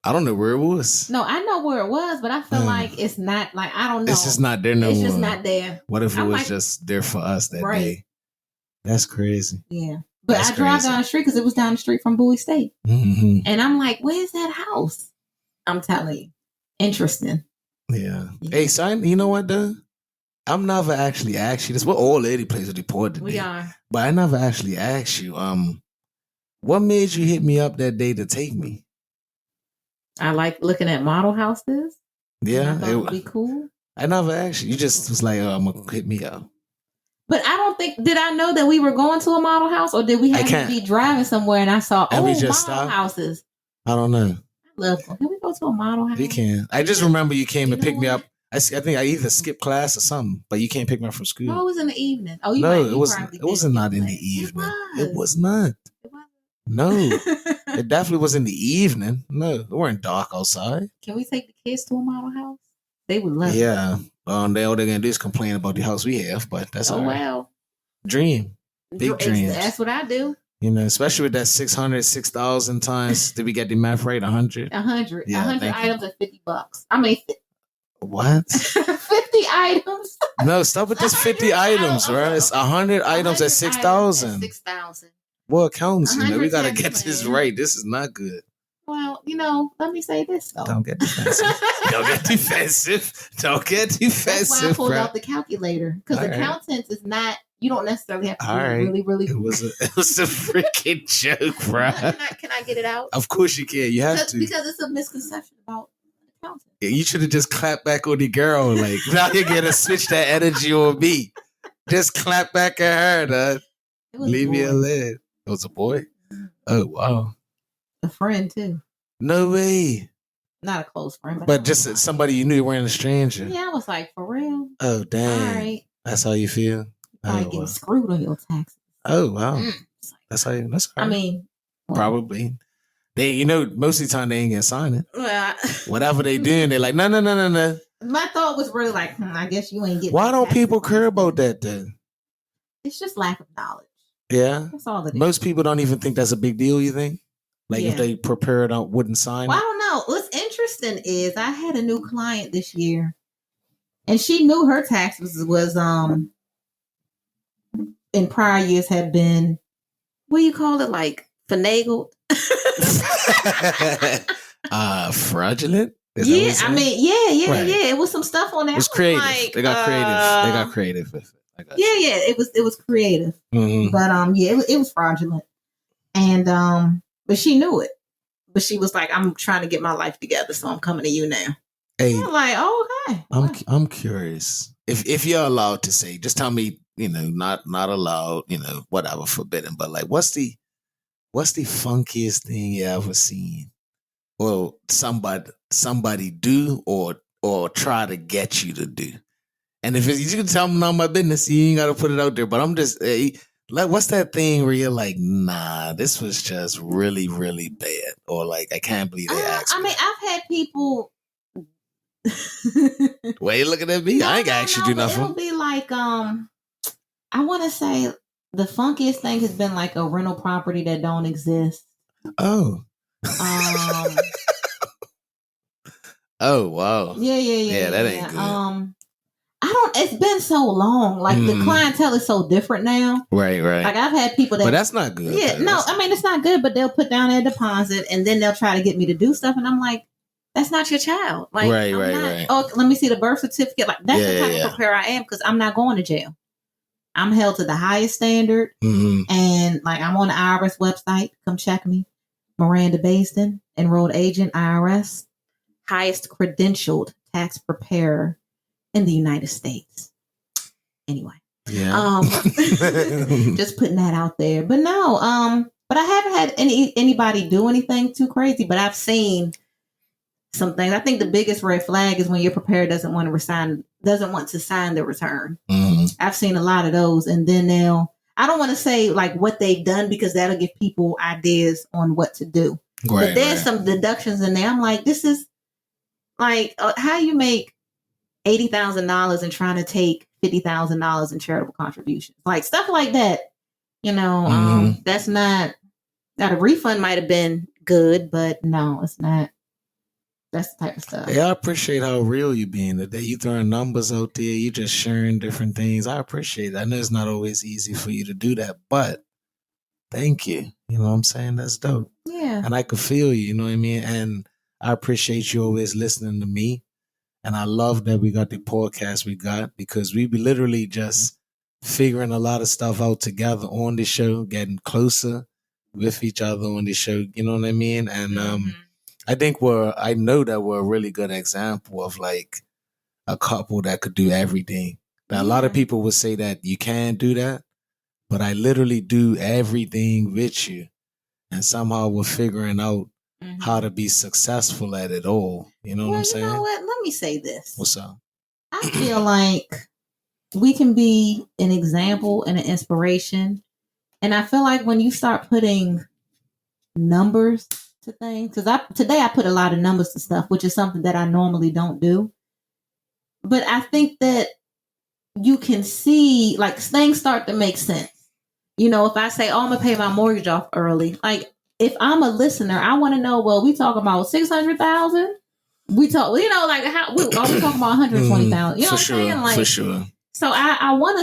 A: I don't know where it was.
B: No, I know where it was, but I feel like it's not, like, I don't know.
A: It's just not there no more.
B: It's just not there.
A: What if it was just there for us that day? That's crazy.
B: Yeah. But I drive down the street because it was down the street from Bowie State. Mm-hmm. And I'm like, where's that house? I'm telling you. Interesting.
A: Yeah. Hey, son, you know what, though? I'm never actually asked you this. We're all lady plays with the report today.
B: We are.
A: But I never actually asked you, What made you hit me up that day to take me?
B: I like looking at model houses.
A: Yeah.
B: I thought it would be cool.
A: I never actually. You just was like, I'm going to hit me up.
B: But I don't think, did I know that we were going to a model house, or did we have to be driving somewhere and I saw,
A: and
B: model houses?
A: I don't know.
B: I love them. Can we go to a model house?
A: You can. I just remember you came and picked me up. I think I either skipped class or something, but you can't pick me up from school.
B: No, it was in the evening. Oh,
A: it wasn't not in the evening. It was not. No, it definitely was in the evening. No, it weren't dark outside.
B: Can we take the kids to a model house? They would love it.
A: Yeah. All they're gonna do is complain about the house we have, but that's all right.
B: Well.
A: Dream. Big dreams.
B: That's what I do.
A: You know, especially with that 6,000 times. Did we get the math right? 100?
B: 100. Yeah, 100 items at $50. I mean,
A: what?
B: 50 items.
A: No, stop with this 50 items, right? It's 100 items at 6,000.
B: 6,000.
A: Well, accounting, man. We gotta get this right. This is not good.
B: Well, let me say this though.
A: Don't get defensive. Don't get defensive. Don't get defensive. That's why
B: I pulled out the calculator, because accountants is not. You don't necessarily have to be really, really.
A: It was a freaking joke, bro.
B: Can I get it out?
A: Of course you can. You have to,
B: because it's a misconception about accountants.
A: Yeah, you should have just clapped back on the girl. Like, now you're gonna switch that energy on me. Just clap back at her, dog. Leave me alone. It was a boy? Oh, wow.
B: A friend, too.
A: No way.
B: Not a close friend.
A: But just somebody you knew you weren't a stranger.
B: Yeah, I was like, for real?
A: Oh, dang. All right. That's how you feel?
B: Probably getting screwed on your taxes.
A: Oh, wow. That's how you, that's right.
B: I mean.
A: Probably. They, most of the time they ain't gonna sign it.
B: Well,
A: whatever they doing, they're like, no.
B: My thought was really like, I guess you ain't getting.
A: Why don't people care about that then?
B: It's just lack of knowledge.
A: Yeah.
B: That's all it is.
A: Most people don't even think that's a big deal, you think? Like if they prepared out, wouldn't sign
B: I don't know. What's interesting is I had a new client this year, and she knew her taxes was in prior years had been, what do you call it, like finagled?
A: Fraudulent?
B: Yeah. It was some stuff on there.
A: It was creative. Like, they got creative with it.
B: It was creative.
A: Mm-hmm.
B: But it was fraudulent. And but she knew it. But she was like, I'm trying to get my life together, so I'm coming to you now.
A: Hey,
B: I'm like, oh, okay.
A: I'm curious. If you're allowed to say, just tell me, not allowed, whatever, forbidden, but like what's the funkiest thing you ever seen? Or somebody do or try to get you to do? And if you can tell me, not my business, you ain't got to put it out there. But I'm just, like, what's that thing where you're like, nah, this was just really, really bad. Or like, I can't believe they asked me.
B: I mean, I've had people.
A: Why you looking at me? I ain't gonna actually do nothing.
B: It'll be like, I want to say the funkiest thing has been like a rental property that don't exist.
A: Oh. Oh, wow.
B: Yeah,
A: that ain't good.
B: It's been so long. Like the clientele is so different now.
A: Right.
B: Like I've had people that.
A: But that's not good.
B: Yeah, no, I mean, it's not good, but they'll put down their deposit and then they'll try to get me to do stuff. And I'm like, that's not your child. Like,
A: right.
B: Oh, let me see the birth certificate. Like that's the type of preparer I am, because I'm not going to jail. I'm held to the highest standard.
A: Mm-hmm.
B: And like, I'm on the IRS website. Come check me. Miranda Basden, enrolled agent, IRS, highest credentialed tax preparer in the United States. Anyway.
A: Yeah.
B: Just putting that out there. But no, but I haven't had anybody do anything too crazy, but I've seen some things. I think the biggest red flag is when your preparer doesn't want to sign the return.
A: Mm-hmm.
B: I've seen a lot of those, and then I don't want to say like what they've done, because that'll give people ideas on what to do. But there's some deductions in there. I'm like, this is like how you make $80,000 and trying to take $50,000 in charitable contributions, like stuff like that. That's not. Now the refund might have been good, but no, it's not. That's the type of stuff.
A: Yeah, I appreciate how real you being today. You throwing numbers out there. You just sharing different things. I appreciate it. I know it's not always easy for you to do that, but thank you. You know what I'm saying? That's dope.
B: Yeah.
A: And I could feel you, you know what I mean? And I appreciate you always listening to me. And I love that we got the podcast we got, because we be literally just figuring a lot of stuff out together on the show, getting closer, with each other on the show. You know what I mean? And I know that we're a really good example of like a couple that could do everything. Now, a lot of people would say that you can't do that, but I literally do everything with you. And somehow we're figuring out how to be successful at it all. You know what I'm saying?
B: You know what? Let me say this.
A: What's up?
B: I feel like we can be an example and an inspiration. And I feel like when you start putting numbers to things, because today I put a lot of numbers to stuff, which is something that I normally don't do. But I think that you can see like things start to make sense. You know, if I say, oh, I'm going to pay my mortgage off early, like if I'm a listener, I want to know, well, we talking about 600,000. We talk, you know, like how are we talking about 120,000? You know what I'm saying? Like,
A: for sure.
B: So I want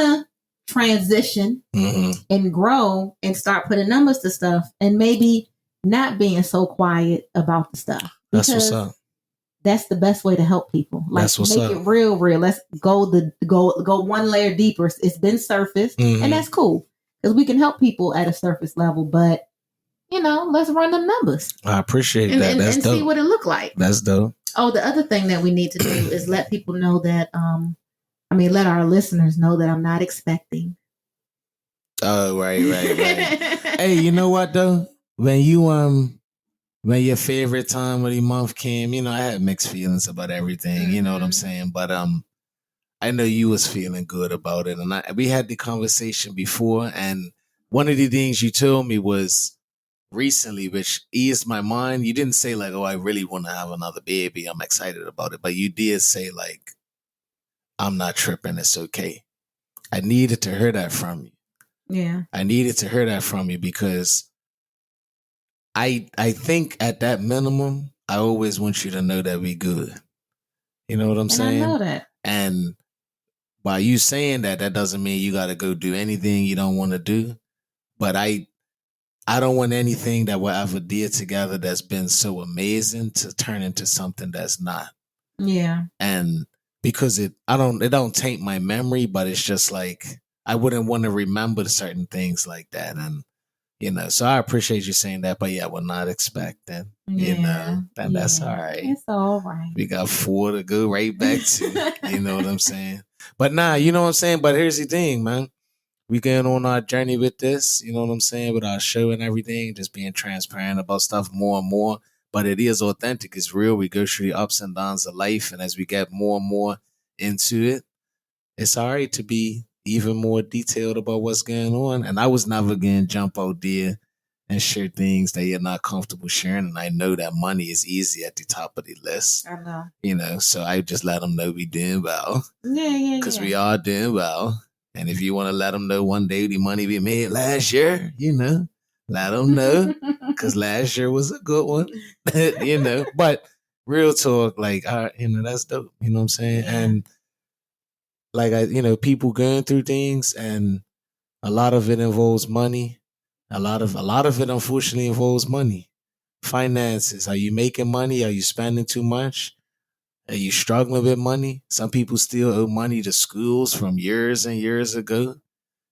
B: to transition and grow and start putting numbers to stuff and maybe not being so quiet about the stuff.
A: That's what's up.
B: That's the best way to help people. Like make it real. Let's go one layer deeper. It's been surface, and that's cool because we can help people at a surface level. But you know, let's run them numbers.
A: I appreciate that. That's
B: and
A: dope.
B: See what it look like.
A: That's dope.
B: Oh, the other thing that we need to do is let people know that. Let our listeners know that I'm not expecting.
A: Oh, right. Hey, you know what though? When your favorite time of the month came, you know, I had mixed feelings about everything. You know what I'm saying? But I know you was feeling good about it, and we had the conversation before. And one of the things you told me was recently, which eased my mind. You didn't say like, "Oh, I really want to have another baby. I'm excited about it," but you did say like, "I'm not tripping. It's okay." I needed to hear that from you.
B: Yeah,
A: I needed to hear that from you because I think at that minimum, I always want you to know that we good. You know what I'm saying?
B: I know that.
A: And by you saying that, that doesn't mean you got to go do anything you don't want to do. But I don't want anything that we ever did together that's been so amazing to turn into something that's not.
B: Yeah.
A: And because it don't taint my memory, but it's just like I wouldn't want to remember certain things like that. And you know, so I appreciate you saying that, but yeah, we're not expecting.
B: Yeah,
A: you know, and that's all right.
B: It's all right.
A: We got 4 to go right back to. You know what I'm saying? But nah, you know what I'm saying? But here's the thing, man. We going on our journey with this, you know what I'm saying, with our show and everything, just being transparent about stuff more and more. But it is authentic. It's real. We go through the ups and downs of life. And as we get more and more into it, it's all right to be even more detailed about what's going on. And I was never going to jump out there and share things that you're not comfortable sharing. And I know that money is easy at the top of the list.
B: I know.
A: You know, so I just let them know we doing well.
B: Yeah.
A: Because we are doing well. And if you want to let them know one day the money we made last year, you know, let them know. Because last year was a good one, you know. But real talk, like, you know, that's dope. You know what I'm saying?
B: Yeah.
A: And like, people going through things, and a lot of it involves money. A lot of it, unfortunately, involves money. Finances. Are you making money? Are you spending too much? Are you struggling with money? Some people still owe money to schools from years and years ago.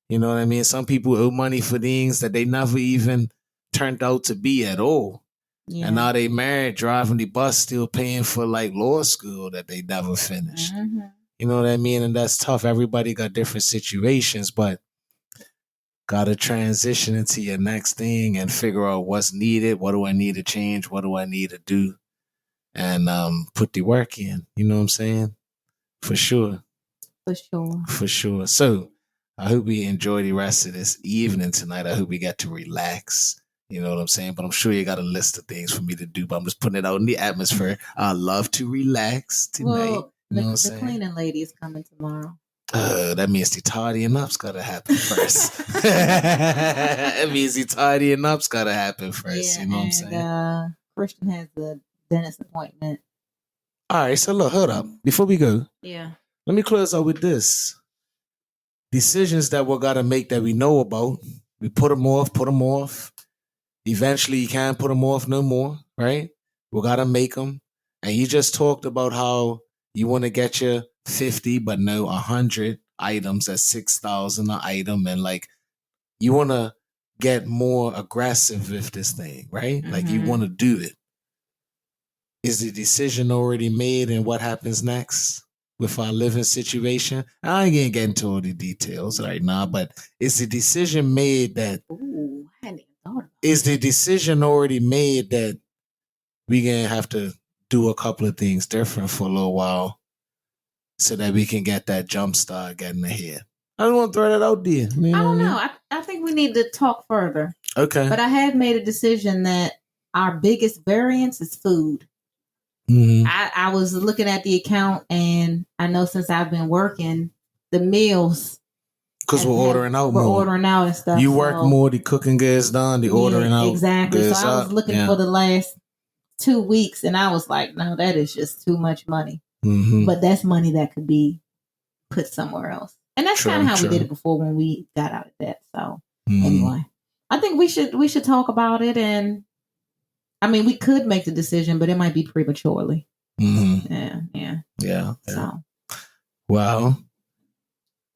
A: You know what I mean? Some people owe money for things that they never even turned out to be at all. Yeah. And now they married, driving the bus, still paying for like law school that they never finished. Mm-hmm. You know what I mean? And that's tough. Everybody got different situations, but got to transition into your next thing and figure out what's needed. What do I need to change? What do I need to do? And put the work in. You know what I'm saying? For sure. For sure. So I hope we enjoy the rest of this evening tonight. I hope we got to relax. You know what I'm saying? But I'm sure you got a list of things for me to do, but I'm just putting it out in the atmosphere. I love to relax tonight.
B: Well,
A: you know
B: the cleaning lady is coming tomorrow.
A: That means the tidying up's got to happen first. That means the tidying up's got to happen first.
B: Yeah,
A: you know what I'm saying?
B: Christian has the dentist appointment.
A: All right, so look, hold up. Before we go, let me close out with this. Decisions that we're got to make that we know about, we put them off. Eventually, you can't put them off no more, right? We got to make them. And you just talked about how you want to get your 50, but no 100 items at 6,000 an item. And like, you want to get more aggressive with this thing, right? Like you want to do it. Is the decision already made and what happens next with our living situation? I ain't gonna get into all the details right now, but is the decision made that is the decision already made that we gonna have to do a couple of things different for a little while so that we can get that jump start getting ahead? I don't want to throw that out there.
B: I don't know. I think we need to talk further.
A: Okay.
B: But I had made a decision that our biggest variance is food. Mm-hmm. I was looking at the account, and I know since I've been working, the meals.
A: Because we're ordering out more.
B: We're ordering out and stuff.
A: You work more, the cooking gets done, the ordering out.
B: Exactly. So I was looking for the last 2 weeks, and I was like, no, that is just too much money. Mm-hmm. But that's money that could be put somewhere else. And that's kind of how we did it before when we got out of debt. So anyway, I think we should talk about it. And I mean, we could make the decision, but it might be prematurely. Mm-hmm. Yeah. So,
A: well,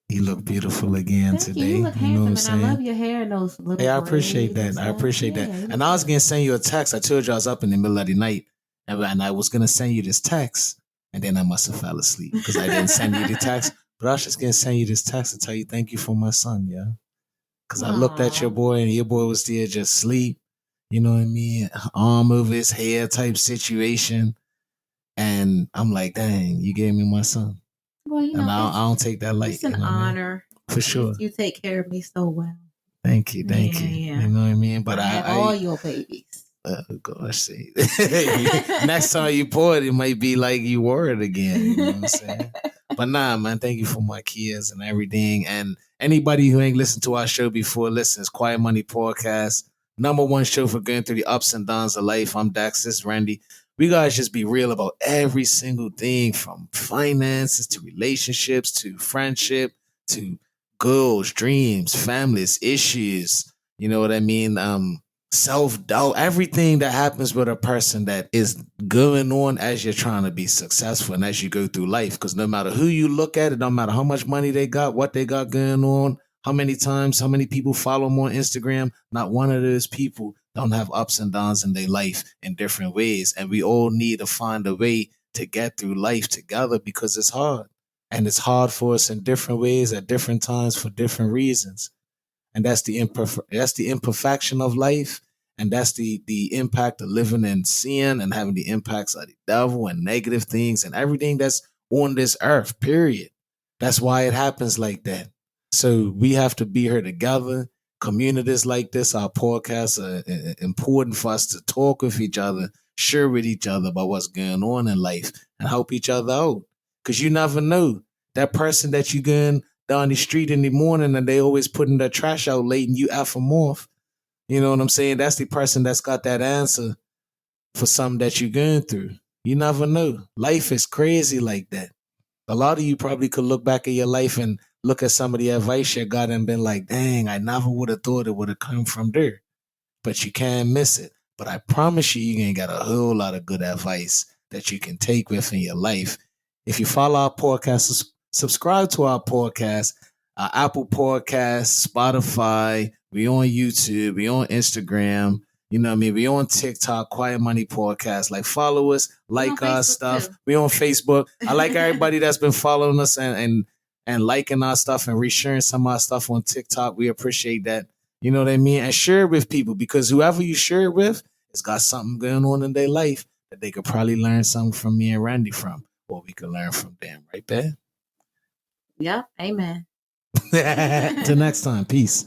A: you look beautiful again today.
B: You look handsome, and I love your hair and those little.
A: Hey, I appreciate that. I appreciate that. And I was gonna send you a text. I told you I was up in the middle of the night, and I was gonna send you this text, and then I must have fell asleep because I didn't send you the text. But I was just gonna send you this text to tell you thank you for my son, yeah. Because I looked at your boy, and your boy was there just sleep. You know what I mean? Arm over his head type situation. And I'm like, dang, you gave me my son.
B: Well, you know,
A: and I don't take that light.
B: It's an honor.
A: For sure.
B: You take care of me so well.
A: Thank you. Yeah. You know what I mean? But
B: I all your babies.
A: Oh, gosh, see. Next time you pour it might be like you wore it again. You know what I'm saying? But nah, man, thank you for my kids and everything. And anybody who ain't listened to our show before, listen, it's Quiet Money Podcast. #1 show for going through the ups and downs of life. I'm Dex, this is Randi. We guys just be real about every single thing, from finances to relationships to friendship to goals, dreams, families, issues. You know what I mean? Self-doubt, everything that happens with a person that is going on as you're trying to be successful and as you go through life. Because no matter who you look at, it don't matter how much money they got, what they got going on, how many people follow them on Instagram, not one of those people don't have ups and downs in their life in different ways. And we all need to find a way to get through life together because it's hard. And it's hard for us in different ways at different times for different reasons. And that's the imperfection of life. And that's the impact of living in sin and having the impacts of the devil and negative things and everything that's on this earth, period. That's why it happens like that. So we have to be here together. Communities like this, our podcasts are important for us to talk with each other, share with each other about what's going on in life and help each other out. Because you never know. That person that you going down the street in the morning and they always putting their trash out late and you F them off. You know what I'm saying? That's the person that's got that answer for something that you're going through. You never know. Life is crazy like that. A lot of you probably could look back at your life and look at some of the advice you got and been like, dang, I never would have thought it would have come from there. But you can't miss it. But I promise you ain't got a whole lot of good advice that you can take with in your life. If you follow our podcast, subscribe to our podcast, our Apple Podcasts, Spotify. We on YouTube. We on Instagram. You know what I mean? We on TikTok, Quiet Money Podcast. Like, follow us, like our stuff. Too. We on Facebook. I like everybody that's been following us and liking our stuff and resharing some of our stuff on TikTok. We appreciate that. You know what I mean? And share it with people, because whoever you share it with has got something going on in their life that they could probably learn something from me and Randy from, or we could learn from them. Right, babe?
B: Yeah. Amen.
A: Till next time. Peace.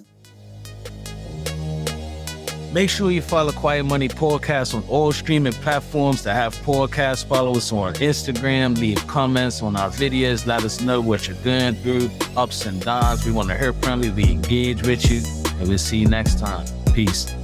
A: Make sure you follow Quiet Money Podcast on all streaming platforms that have podcasts. Follow us on Instagram. Leave comments on our videos. Let us know what you're going through, ups and downs. We want to hear from you. We engage with you. And we'll see you next time. Peace.